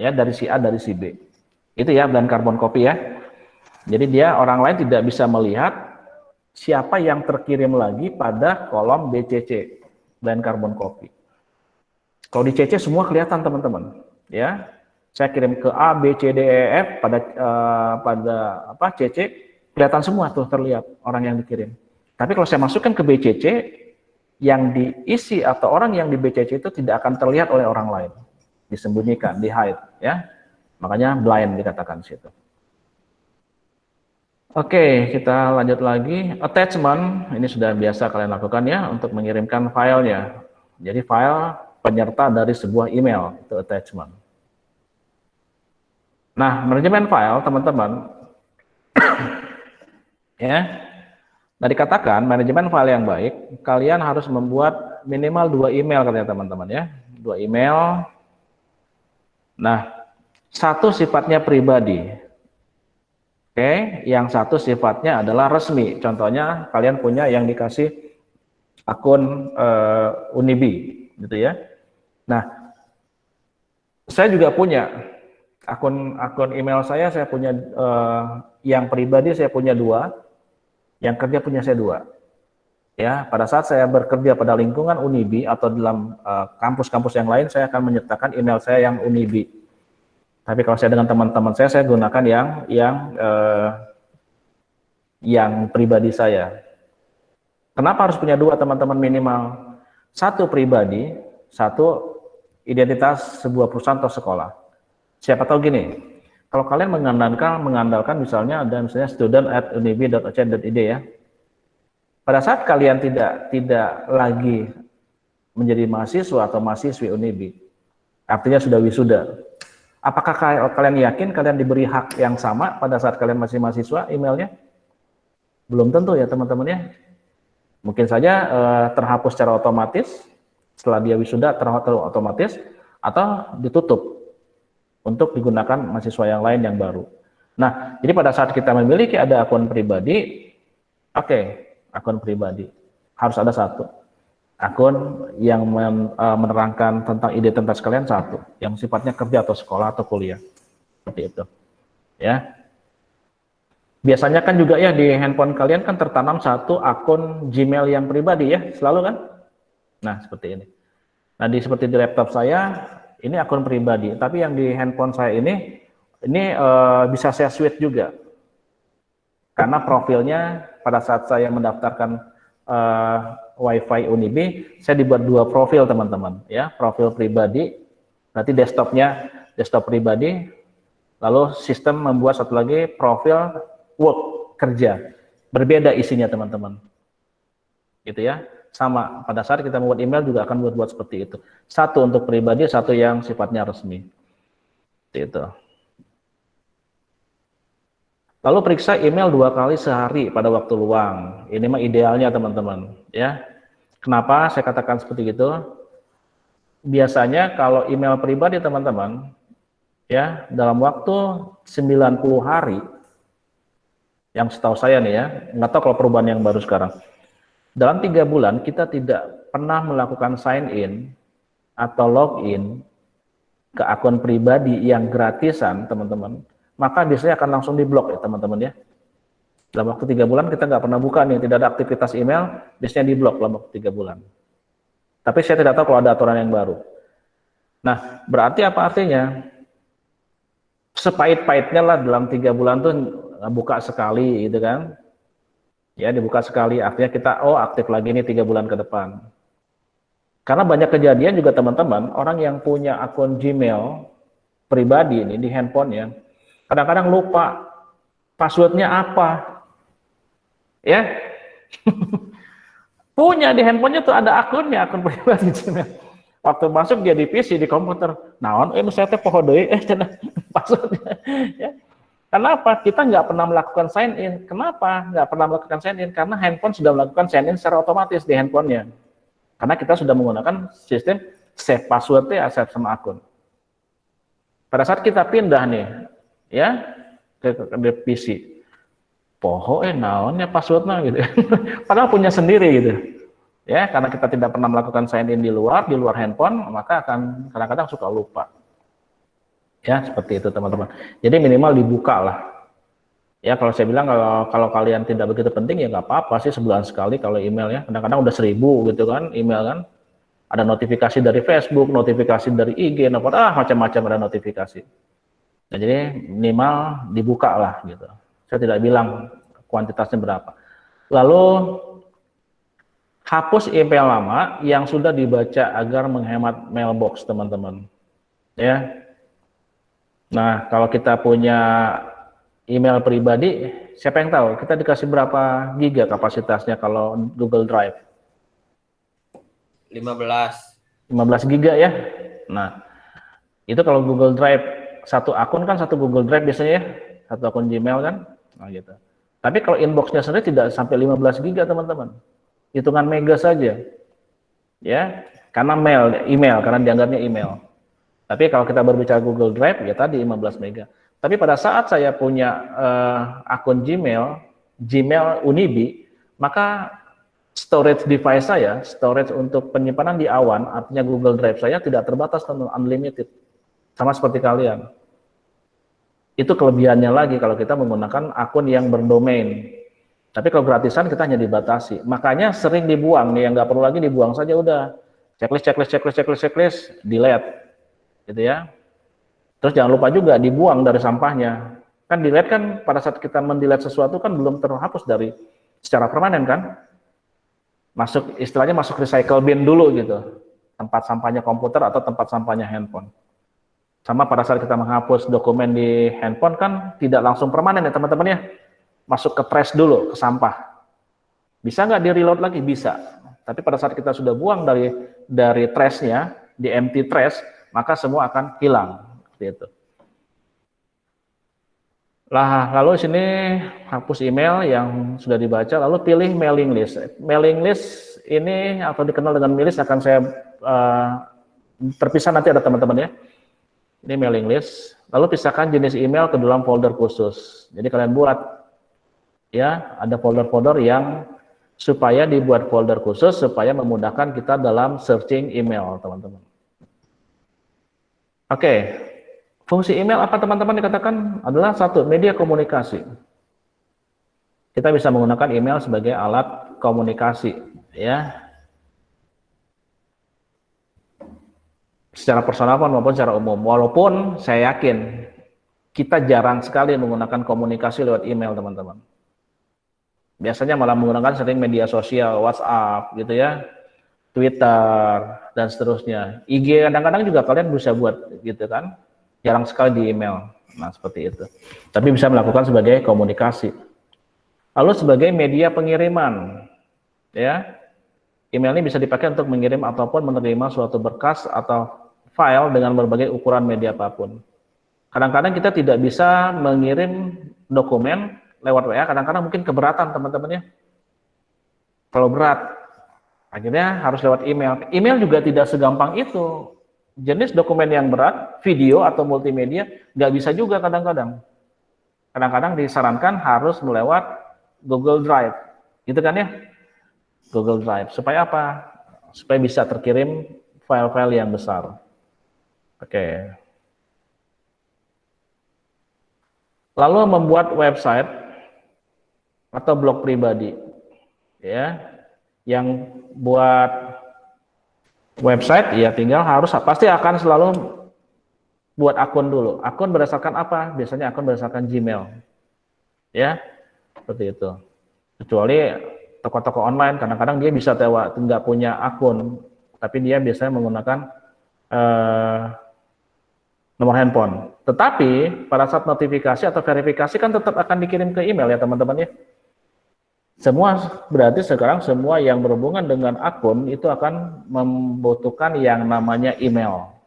ya, dari si A, dari si B. Itu ya blind carbon copy ya. Jadi dia orang lain tidak bisa melihat siapa yang terkirim lagi pada kolom BCC, blind carbon copy. Kalau di CC semua kelihatan teman-teman, ya. Saya kirim ke A, B, C, D, E, F pada CC kelihatan semua tuh terlihat orang yang dikirim. Tapi kalau saya masukkan ke BCC, yang diisi atau orang yang di BCC itu tidak akan terlihat oleh orang lain, disembunyikan, di hide, ya. Makanya blind dikatakan situ. Oke, kita lanjut lagi. Attachment, ini sudah biasa kalian lakukan ya untuk mengirimkan filenya. Jadi file penyerta dari sebuah email, itu attachment. Nah, manajemen file, teman-teman, ya, nah dikatakan manajemen file yang baik, kalian harus membuat minimal 2 email katanya teman-teman ya, 2 email. Nah, satu sifatnya pribadi, oke, yang satu sifatnya adalah resmi. Contohnya kalian punya yang dikasih akun Unibi, gitu ya. Nah, saya juga punya akun email saya punya yang pribadi saya punya 2, yang kerja punya saya 2. Ya, pada saat saya bekerja pada lingkungan Unibi atau dalam kampus-kampus yang lain, saya akan menyertakan email saya yang Unibi. Tapi kalau saya dengan teman-teman saya gunakan yang pribadi saya. Kenapa harus punya 2 teman-teman minimal? 1 pribadi, 1 identitas sebuah perusahaan atau sekolah. Siapa tahu gini, kalau kalian mengandalkan misalnya ada misalnya student@unibi.ac.id ya. Pada saat kalian tidak lagi menjadi mahasiswa atau mahasiswi Unibi, artinya sudah wisuda. Apakah kalian yakin kalian diberi hak yang sama pada saat kalian masih mahasiswa emailnya? Belum tentu ya teman-teman ya. Mungkin saja terhapus secara otomatis, setelah dia wisuda terhapus otomatis, atau ditutup untuk digunakan mahasiswa yang lain yang baru. Nah, jadi pada saat kita memiliki ada akun pribadi, oke, akun pribadi harus ada 1. Akun yang menerangkan tentang identitas kalian 1, yang sifatnya kerja atau sekolah atau kuliah, seperti itu. Ya. Biasanya kan juga ya di handphone kalian kan tertanam 1 akun Gmail yang pribadi ya, selalu kan? Nah, seperti ini. Nah, seperti di laptop saya, ini akun pribadi, tapi yang di handphone saya ini bisa saya switch juga. Karena profilnya pada saat saya mendaftarkan WiFi Unibi, saya dibuat 2 profil teman-teman, ya, profil pribadi, nanti desktop pribadi, lalu sistem membuat 1 lagi profil work, kerja, berbeda isinya teman-teman, gitu ya. Sama, pada saat kita membuat email juga akan buat seperti itu. 1 untuk pribadi, 1 yang sifatnya resmi. Itu. Lalu periksa email 2 kali sehari pada waktu luang. Ini mah idealnya teman-teman. Ya. Kenapa saya katakan seperti itu? Biasanya kalau email pribadi teman-teman, ya dalam waktu 90 hari, yang setahu saya nih ya, nggak tahu kalau perubahan yang baru sekarang. Dalam 3 bulan kita tidak pernah melakukan sign in atau login ke akun pribadi yang gratisan teman-teman, maka biasanya akan langsung diblok ya teman-teman ya. Dalam waktu 3 bulan kita nggak pernah buka nih, tidak ada aktivitas email, biasanya diblok dalam waktu 3 bulan. Tapi saya tidak tahu kalau ada aturan yang baru. Nah, berarti apa artinya? Sepahit-pahitnya lah dalam 3 bulan tuh buka sekali gitu kan. Ya, dibuka sekali, artinya kita aktif lagi nih 3 bulan ke depan. Karena banyak kejadian juga teman-teman, orang yang punya akun Gmail pribadi ini di handphonenya, kadang-kadang lupa passwordnya apa. Ya. Punya di handphonenya tuh ada akunnya, akun pribadi Gmail. Waktu masuk dia di PC, di komputer, naon saya teh poho deui passwordnya. Ya. Kenapa? Kita nggak pernah melakukan sign in. Kenapa nggak pernah melakukan sign in? Karena handphone sudah melakukan sign in secara otomatis di handphonenya. Karena kita sudah menggunakan sistem save password ya, save sama akun. Pada saat kita pindah nih, ya ke PC, poho naonnya passwordnya gitu. Padahal punya sendiri gitu. Ya, karena kita tidak pernah melakukan sign in di luar handphone, maka akan kadang-kadang suka lupa. Ya, seperti itu teman-teman. Jadi minimal dibuka lah. Ya, kalau saya bilang kalau kalian tidak begitu penting ya nggak apa-apa sih sebulan sekali kalau email ya. Kadang-kadang udah 1000 gitu kan email kan. Ada notifikasi dari Facebook, notifikasi dari IG, macam-macam ada notifikasi. Nah, jadi minimal dibuka lah gitu. Saya tidak bilang kuantitasnya berapa. Lalu hapus email lama yang sudah dibaca agar menghemat mailbox teman-teman. Ya. Nah, kalau kita punya email pribadi, siapa yang tahu kita dikasih berapa giga kapasitasnya kalau Google Drive? 15 giga ya. Nah, itu kalau Google Drive satu akun kan satu Google Drive biasanya ya, satu akun Gmail kan. Nah, gitu. Tapi kalau inboxnya sendiri tidak sampai 15 giga teman-teman. Hitungan mega saja. Ya, karena email karena dianggapnya email. Tapi kalau kita berbicara Google Drive ya tadi 15 mega. Tapi pada saat saya punya akun Gmail Unibi, maka storage device saya, storage untuk penyimpanan di awan, artinya Google Drive saya tidak terbatas, unlimited. Sama seperti kalian. Itu kelebihannya lagi kalau kita menggunakan akun yang berdomain. Tapi kalau gratisan kita hanya dibatasi. Makanya sering dibuang nih, yang nggak perlu lagi dibuang saja udah. Checklist, delete. Gitu ya. Terus jangan lupa juga dibuang dari sampahnya. Kan delete kan pada saat kita mendelete sesuatu kan belum terhapus dari secara permanen kan? Istilahnya masuk recycle bin dulu gitu. Tempat sampahnya komputer atau tempat sampahnya handphone. Sama pada saat kita menghapus dokumen di handphone kan tidak langsung permanen ya teman-teman ya. Masuk ke trash dulu, ke sampah. Bisa nggak di-reload lagi? Bisa. Tapi pada saat kita sudah buang dari trash-nya, di empty trash, maka semua akan hilang. Seperti itu. Lalu sini hapus email yang sudah dibaca, lalu pilih mailing list. Mailing list ini atau dikenal dengan mailing list akan saya terpisah nanti ada teman-teman ya. Ini mailing list. Lalu pisahkan jenis email ke dalam folder khusus. Jadi kalian buat ya, ada folder-folder yang supaya dibuat folder khusus supaya memudahkan kita dalam searching email, teman-teman. Oke. Fungsi email apa teman-teman dikatakan adalah satu, media komunikasi. Kita bisa menggunakan email sebagai alat komunikasi, ya. Secara personal maupun secara umum. Walaupun saya yakin kita jarang sekali menggunakan komunikasi lewat email, teman-teman. Biasanya malah menggunakan sering media sosial, WhatsApp, gitu ya, Twitter, dan seterusnya. IG kadang-kadang juga kalian bisa buat, gitu kan. Jarang sekali di email. Nah, seperti itu. Tapi bisa melakukan sebagai komunikasi. Lalu sebagai media pengiriman. Ya. Email ini bisa dipakai untuk mengirim ataupun menerima suatu berkas atau file dengan berbagai ukuran media apapun. Kadang-kadang kita tidak bisa mengirim dokumen lewat WA, kadang-kadang mungkin keberatan teman-teman ya. Kalau berat, akhirnya harus lewat email. Email juga tidak segampang itu. Jenis dokumen yang berat, video atau multimedia, nggak bisa juga kadang-kadang. Kadang-kadang disarankan harus melewat Google Drive, gitu kan ya? Google Drive. Supaya apa? Supaya bisa terkirim file-file yang besar. Oke. Lalu membuat website atau blog pribadi, ya, yang buat website ya tinggal pasti akan selalu buat akun dulu. Akun berdasarkan apa? Biasanya akun berdasarkan Gmail. Ya, seperti itu. Kecuali toko-toko online, kadang-kadang dia bisa nggak punya akun, tapi dia biasanya menggunakan nomor handphone. Tetapi pada saat notifikasi atau verifikasi kan tetap akan dikirim ke email ya teman-teman ya. Berarti sekarang semua yang berhubungan dengan akun itu akan membutuhkan yang namanya email.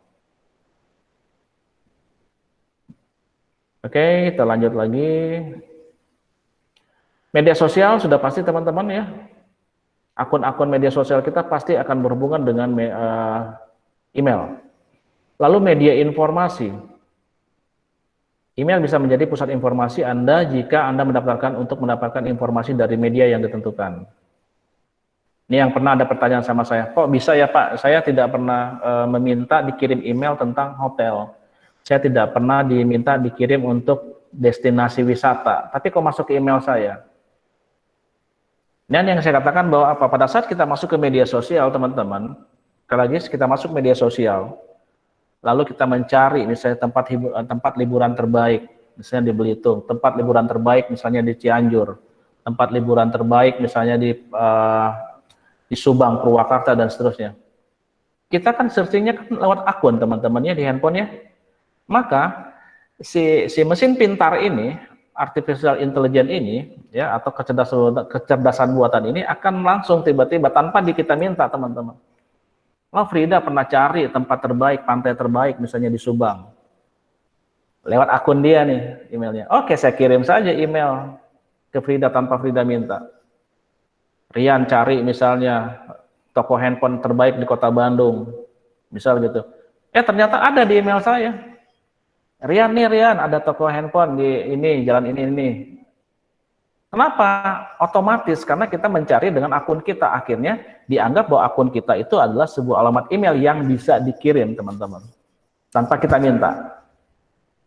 Oke, kita lanjut lagi. Media sosial sudah pasti teman-teman ya. Akun-akun media sosial kita pasti akan berhubungan dengan email. Lalu media informasi. Email bisa menjadi pusat informasi Anda jika Anda untuk mendapatkan informasi dari media yang ditentukan. Ini yang pernah ada pertanyaan sama saya, kok bisa ya Pak, saya tidak pernah meminta dikirim email tentang hotel. Saya tidak pernah diminta dikirim untuk destinasi wisata, tapi kok masuk ke email saya. Dan yang saya katakan bahwa apa, pada saat kita masuk ke media sosial, teman-teman, sekali lagi kita masuk media sosial, lalu kita mencari misalnya tempat liburan terbaik, misalnya di Belitung, tempat liburan terbaik misalnya di Cianjur, tempat liburan terbaik misalnya di Subang, Purwakarta, dan seterusnya. Kita kan searchingnya kan lewat akun teman-temannya di handphonenya. Maka si mesin pintar ini, artificial intelligence ini, ya, atau kecerdasan buatan ini akan langsung tiba-tiba tanpa kita minta, teman-teman. Oh, Frida pernah cari tempat terbaik, pantai terbaik misalnya di Subang. Lewat akun dia nih emailnya. Oke, saya kirim saja email ke Frida tanpa Frida minta. Rian cari misalnya toko handphone terbaik di Kota Bandung, misal gitu. Ternyata ada di email saya. Rian, ada toko handphone di ini, jalan ini. Kenapa? Otomatis, karena kita mencari dengan akun kita. Akhirnya dianggap bahwa akun kita itu adalah sebuah alamat email yang bisa dikirim, teman-teman. Tanpa kita minta.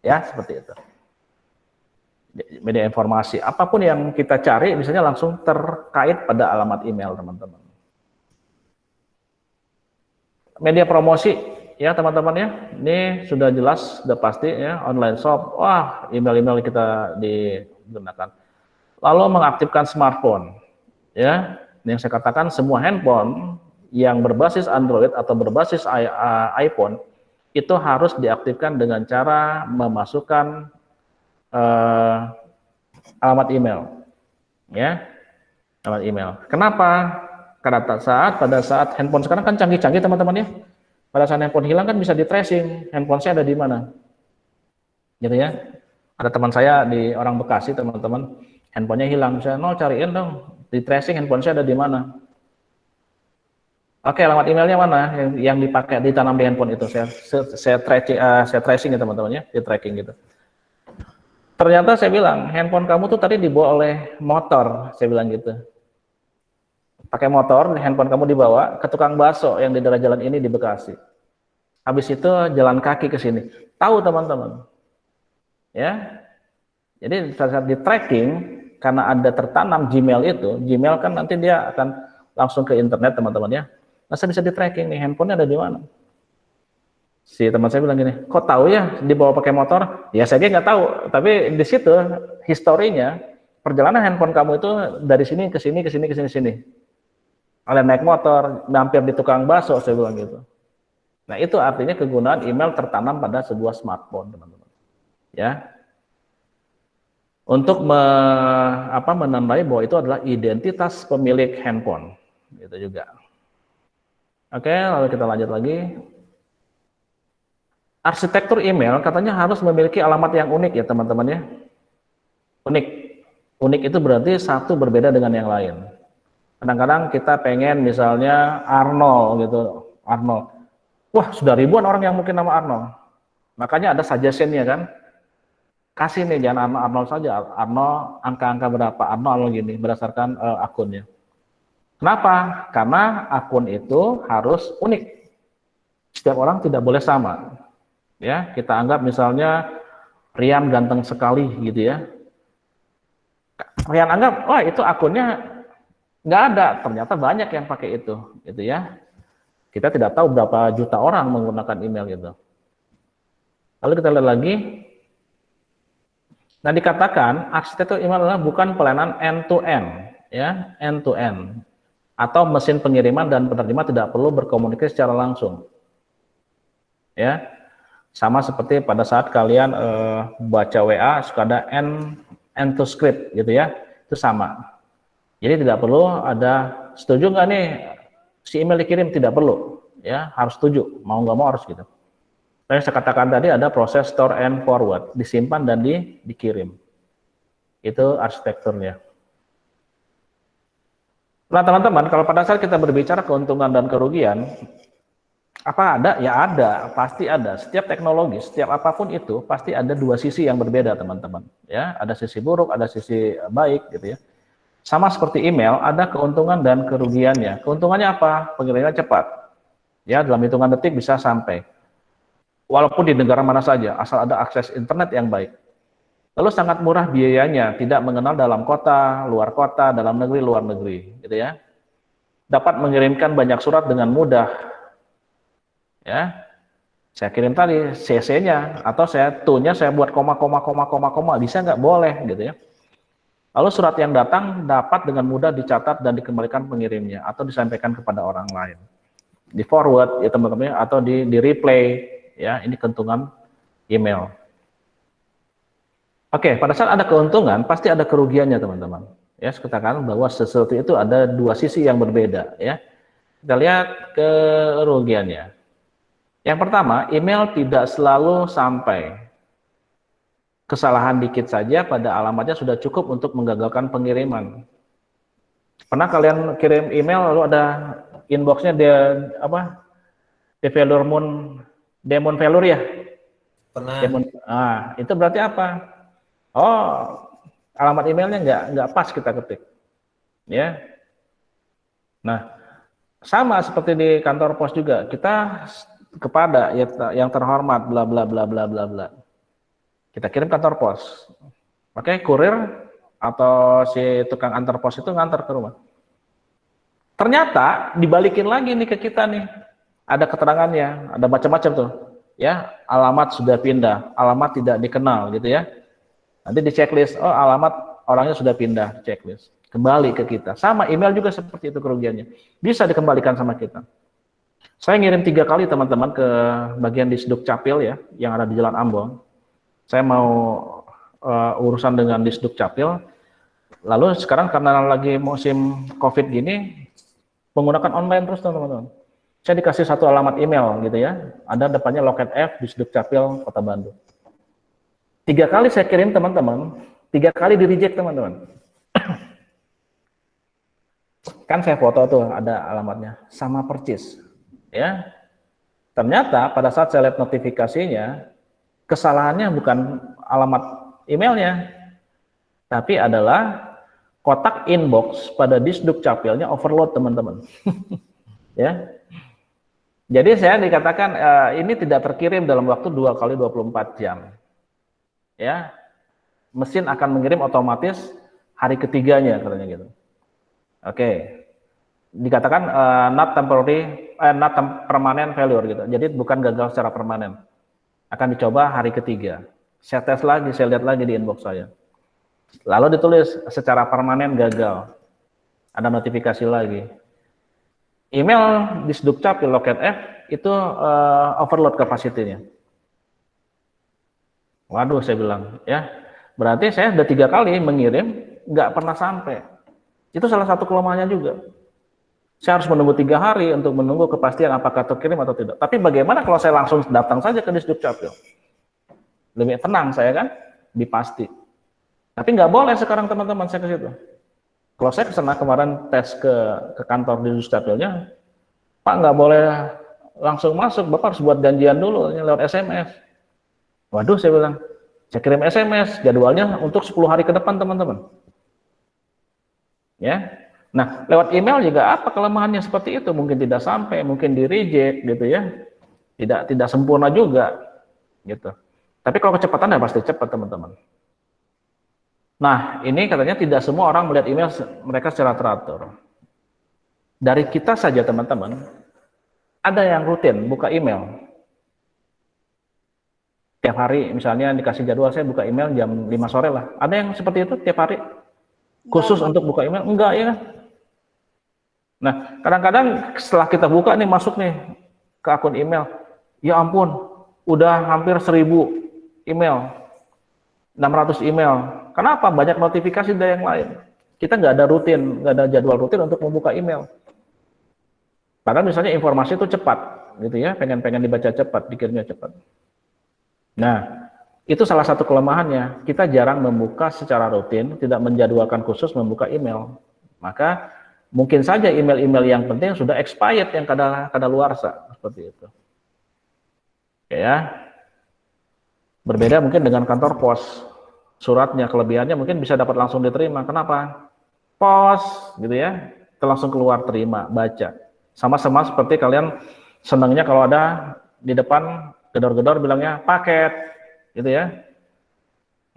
Ya, seperti itu. Media informasi. Apapun yang kita cari, misalnya langsung terkait pada alamat email, teman-teman. Media promosi. Ya teman-teman ya, ini sudah jelas, sudah pasti ya, online shop, wah email-email kita digunakan. Lalu mengaktifkan smartphone, ya, yang saya katakan semua handphone yang berbasis Android atau berbasis iPhone itu harus diaktifkan dengan cara memasukkan alamat email, ya, alamat email. Kenapa? Karena pada saat handphone sekarang kan canggih-canggih teman-teman ya. Pada saat handphone hilang kan bisa di tracing, handphone saya ada di mana, gitu ya. Ada teman saya di orang Bekasi, teman-teman, handphonenya hilang, saya cariin dong, di tracing handphone saya ada di mana. Oke, alamat emailnya mana yang dipakai ditanam di handphone itu, saya tracing ya teman-teman ya, di tracking gitu. Ternyata saya bilang handphone kamu tuh tadi dibawa oleh motor, saya bilang gitu. Pakai motor, handphone kamu dibawa ke tukang bakso yang di daerah jalan ini di Bekasi. Habis itu jalan kaki ke sini. Tahu teman-teman. Ya. Jadi saat di tracking, karena ada tertanam Gmail itu, Gmail kan nanti dia akan langsung ke internet teman-teman ya. Nah, saya bisa di tracking nih, handphonenya ada di mana. Si teman saya bilang gini, kok tahu ya dibawa pakai motor? Ya saya nggak tahu, tapi di situ historinya perjalanan handphone kamu itu dari sini ke sini ke sini ke sini sini. Ada naik motor, mampir di tukang bakso, saya bilang gitu. Nah, itu artinya kegunaan email tertanam pada sebuah smartphone, teman-teman. Ya. Untuk menandai bahwa itu adalah identitas pemilik handphone. Gitu juga. Oke, lalu kita lanjut lagi. Arsitektur email katanya harus memiliki alamat yang unik ya, teman-teman ya. Unik. Unik itu berarti satu berbeda dengan yang lain. Kadang-kadang kita pengen misalnya Arnold gitu, Arnold. Wah, sudah ribuan orang yang mungkin nama Arnold. Makanya ada suggestion-nya kan. Kasih nih, jangan Arnold saja. Arnold angka-angka berapa, Arnold gini berdasarkan akunnya. Kenapa? Karena akun itu harus unik. Setiap orang tidak boleh sama. Ya, kita anggap misalnya Rian ganteng sekali gitu ya. Rian anggap, wah itu akunnya nggak ada, ternyata banyak yang pakai itu, gitu ya. Kita tidak tahu berapa juta orang menggunakan email gitu. Lalu kita lihat lagi. Nah, dikatakan arsitektur email adalah bukan pelayanan end-to-end, ya, end-to-end, atau mesin pengiriman dan penerima tidak perlu berkomunikasi secara langsung, ya. Sama seperti pada saat kalian baca WA suka ada end to script, gitu ya, itu sama. Jadi tidak perlu ada setuju nggak nih si email dikirim, tidak perlu, ya harus setuju, mau nggak mau harus gitu. Yang saya katakan tadi ada proses store and forward, disimpan dan dikirim. Itu arsitekturnya. Nah teman-teman, kalau pada saat kita berbicara keuntungan dan kerugian, apa ada? Ya ada, pasti ada. Setiap teknologi, setiap apapun itu pasti ada dua sisi yang berbeda teman-teman. Ya, ada sisi buruk, ada sisi baik, gitu ya. Sama seperti email, ada keuntungan dan kerugiannya. Keuntungannya apa? Pengirimannya cepat. Ya, dalam hitungan detik bisa sampai. walaupun di negara mana saja, asal ada akses internet yang baik. Lalu sangat murah biayanya, tidak mengenal dalam kota, dalam negeri, luar negeri, gitu ya. Dapat mengirimkan banyak surat dengan mudah. Ya. Saya kirim tadi CC-nya atau to-nya saya buat koma, bisa nggak? Boleh, gitu ya. Lalu surat yang datang dapat dengan mudah dicatat dan dikembalikan pengirimnya atau disampaikan kepada orang lain. Di forward ya teman-teman, atau di replay ya, ini keuntungan email. Oke, pada saat ada keuntungan, pasti ada kerugiannya, teman-teman. Ya, kita katakan bahwa sesuatu itu ada dua sisi yang berbeda, ya. Kita lihat kerugiannya. Yang pertama, email tidak selalu sampai. Kesalahan dikit saja pada alamatnya sudah cukup untuk menggagalkan pengiriman. Pernah kalian kirim email lalu ada inboxnya dia apa? Demon failure ya? Pernah. Itu berarti apa? Oh, alamat emailnya nggak pas kita ketik, ya. Nah, sama seperti di kantor pos juga, kita kepada yang terhormat, bla bla bla bla bla bla. Kita kirim kantor pos, pakai kurir atau si tukang antar pos itu ngantar ke rumah. Ternyata dibalikin lagi nih ke kita nih, ada keterangannya, ada macam-macam tuh, ya. Alamat sudah pindah, alamat tidak dikenal, gitu ya. Nanti di checklist, oh alamat orangnya sudah pindah, checklist. Kembali ke kita. Sama email juga seperti itu kerugiannya. Bisa dikembalikan sama kita. Saya ngirim 3 kali teman-teman ke bagian Disduk Capil ya, yang ada di Jalan Ambon. Saya mau urusan dengan Disduk Capil. Lalu sekarang karena lagi musim COVID gini, menggunakan online terus teman-teman. Saya dikasih satu alamat email gitu ya. Ada depannya loket F, Disduk Capil, Kota Bandung. 3 kali saya kirim teman-teman, 3 kali di reject teman-teman. Kan saya foto tuh ada alamatnya, sama percis, ya. Ternyata pada saat saya lihat notifikasinya, kesalahannya bukan alamat emailnya, tapi adalah kotak inbox pada Disduk Capilnya overload teman-teman. Ya. Jadi saya dikatakan ini tidak terkirim dalam waktu 2 kali 24 jam. Ya, mesin akan mengirim otomatis hari ketiganya katanya gitu. Oke, dikatakan not permanent failure gitu. Jadi bukan gagal secara permanen. Akan dicoba hari ketiga. Saya tes lagi, saya lihat lagi di inbox saya. Lalu ditulis secara permanen gagal. Ada notifikasi lagi. Email Disduk Capil loket F itu overload kapasitinya. Waduh, saya bilang, ya, berarti saya sudah 3 kali mengirim, nggak pernah sampai. Itu salah satu kelemahannya juga. Saya harus menunggu 3 hari untuk menunggu kepastian apakah terkirim atau tidak. Tapi bagaimana kalau saya langsung datang saja ke Disduk Capil? Lebih tenang saya kan, dipasti. Tapi nggak boleh sekarang teman-teman saya ke situ. Kalau saya kesana kemarin tes ke kantor Disduk Capilnya, Pak nggak boleh langsung masuk, Bapak harus buat janjian dulu lewat SMS. Waduh, saya bilang, saya kirim SMS, jadwalnya untuk 10 hari ke depan, teman-teman. Ya, nah lewat email juga apa kelemahannya seperti itu? Mungkin tidak sampai, mungkin di reject, gitu ya. Tidak sempurna juga, gitu. Tapi kalau kecepatan ya pasti cepat, teman-teman. Nah, ini katanya tidak semua orang melihat email mereka secara teratur. Dari kita saja, teman-teman, ada yang rutin buka email. Tiap hari misalnya dikasih jadwal saya buka email jam 5 sore lah. Ada yang seperti itu tiap hari? Khusus untuk buka email? Enggak ya. Nah, kadang-kadang setelah kita buka nih, masuk nih ke akun email. Ya ampun, udah hampir 1000 email. 600 email. Kenapa? Banyak notifikasi dari yang lain. Kita nggak ada rutin, nggak ada jadwal rutin untuk membuka email. Padahal misalnya informasi itu cepat, gitu ya, pengen dibaca cepat, dikirimnya cepat. Nah, itu salah satu kelemahannya. Kita jarang membuka secara rutin, tidak menjadwalkan khusus membuka email. Maka mungkin saja email-email yang penting sudah expired, yang kadaluarsa, seperti itu. Ya, berbeda mungkin dengan kantor pos. Suratnya, kelebihannya mungkin bisa dapat langsung diterima. Kenapa? Pos, gitu ya, kita langsung keluar, terima, baca. Sama-sama seperti kalian senangnya kalau ada di depan gedor-gedor bilangnya paket, gitu ya.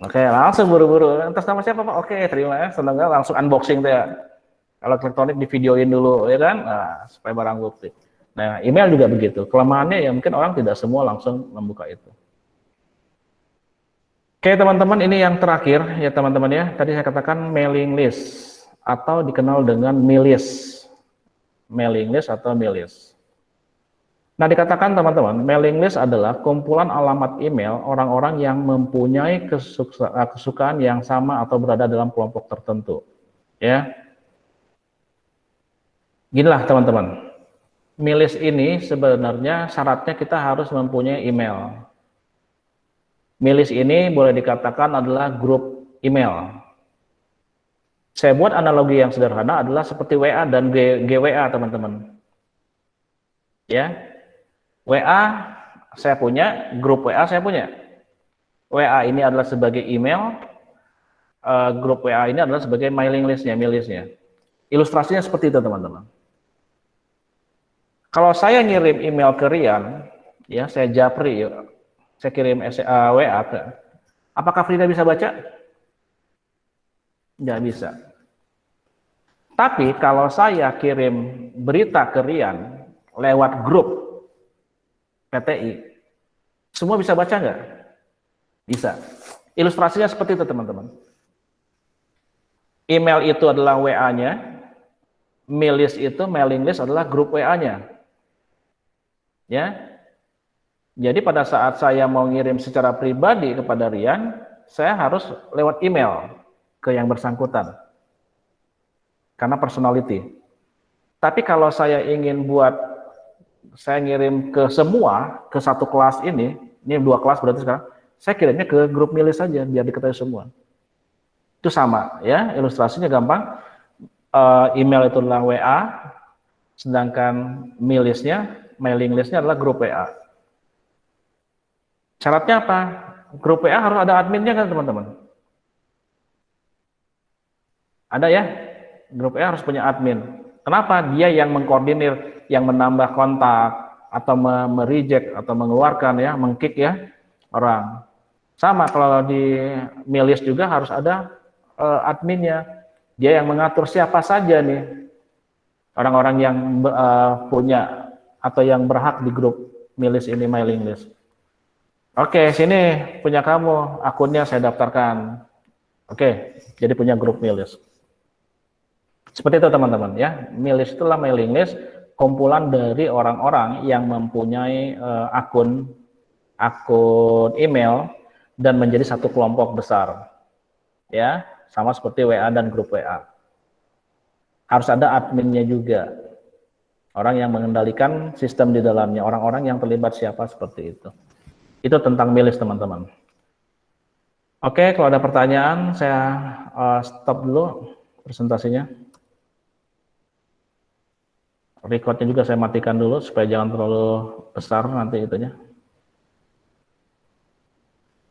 Oke, langsung buru-buru. Atas nama siapa Pak? Oke, terima ya. Senang langsung unboxing tuh ya. Kalau elektronik divideoin dulu, ya kan? Nah, supaya barang bukti. Nah, email juga begitu. Kelemahannya ya mungkin orang tidak semua langsung membuka itu. Oke, teman-teman, ini yang terakhir ya teman-teman ya. Tadi saya katakan mailing list atau dikenal dengan milis. Mailing list atau milis. Nah, dikatakan teman-teman, mailing list adalah kumpulan alamat email orang-orang yang mempunyai kesukaan yang sama atau berada dalam kelompok tertentu. Ya. Ginilah teman-teman. Milis ini sebenarnya syaratnya kita harus mempunyai email. Milis ini boleh dikatakan adalah grup email. Saya buat analogi yang sederhana adalah seperti WA dan GWA teman-teman. Ya. WA saya punya, grup WA saya punya. WA ini adalah sebagai email, grup WA ini adalah sebagai mailing listnya, milisnya. Ilustrasinya seperti itu teman-teman. Kalau saya ngirim email ke Rian, ya saya japri, saya kirim WA ke, apakah Frida bisa baca? Nggak bisa. Tapi kalau saya kirim berita ke Rian lewat grup PTI, semua bisa baca nggak? Bisa. Ilustrasinya seperti itu teman-teman. Email itu adalah WA-nya, milis itu, mailing list adalah grup WA-nya. Ya. Jadi pada saat saya mau ngirim secara pribadi kepada Rian, saya harus lewat email ke yang bersangkutan. Karena personality. Tapi kalau saya ingin buat saya ngirim ke semua, ke satu kelas ini 2 kelas berarti sekarang, saya kirimnya ke grup milis saja, biar diketahui semua. Itu sama, ya, ilustrasinya gampang. Email itu adalah WA, sedangkan milisnya, mailing listnya adalah grup WA. Syaratnya apa? Grup WA harus ada adminnya kan teman-teman? Ada ya? Grup WA harus punya admin. Kenapa? Dia yang mengkoordinir, yang menambah kontak, atau mereject, atau mengeluarkan ya, mengkick ya, orang. Sama kalau di milis juga harus ada adminnya. Dia yang mengatur siapa saja nih, orang-orang yang punya, atau yang berhak di grup milis ini, mailing list. Oke, sini punya kamu, akunnya saya daftarkan. Oke, jadi punya grup milis. Seperti itu teman-teman ya. Milis itulah mailing list, kumpulan dari orang-orang yang mempunyai akun email dan menjadi satu kelompok besar. Ya, sama seperti WA dan grup WA. Harus ada adminnya juga. Orang yang mengendalikan sistem di dalamnya, orang-orang yang terlibat siapa, seperti itu. Itu tentang milis teman-teman. Oke, kalau ada pertanyaan saya stop dulu presentasinya. Recordnya juga saya matikan dulu supaya jangan terlalu besar nanti itunya.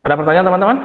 Ada pertanyaan teman-teman?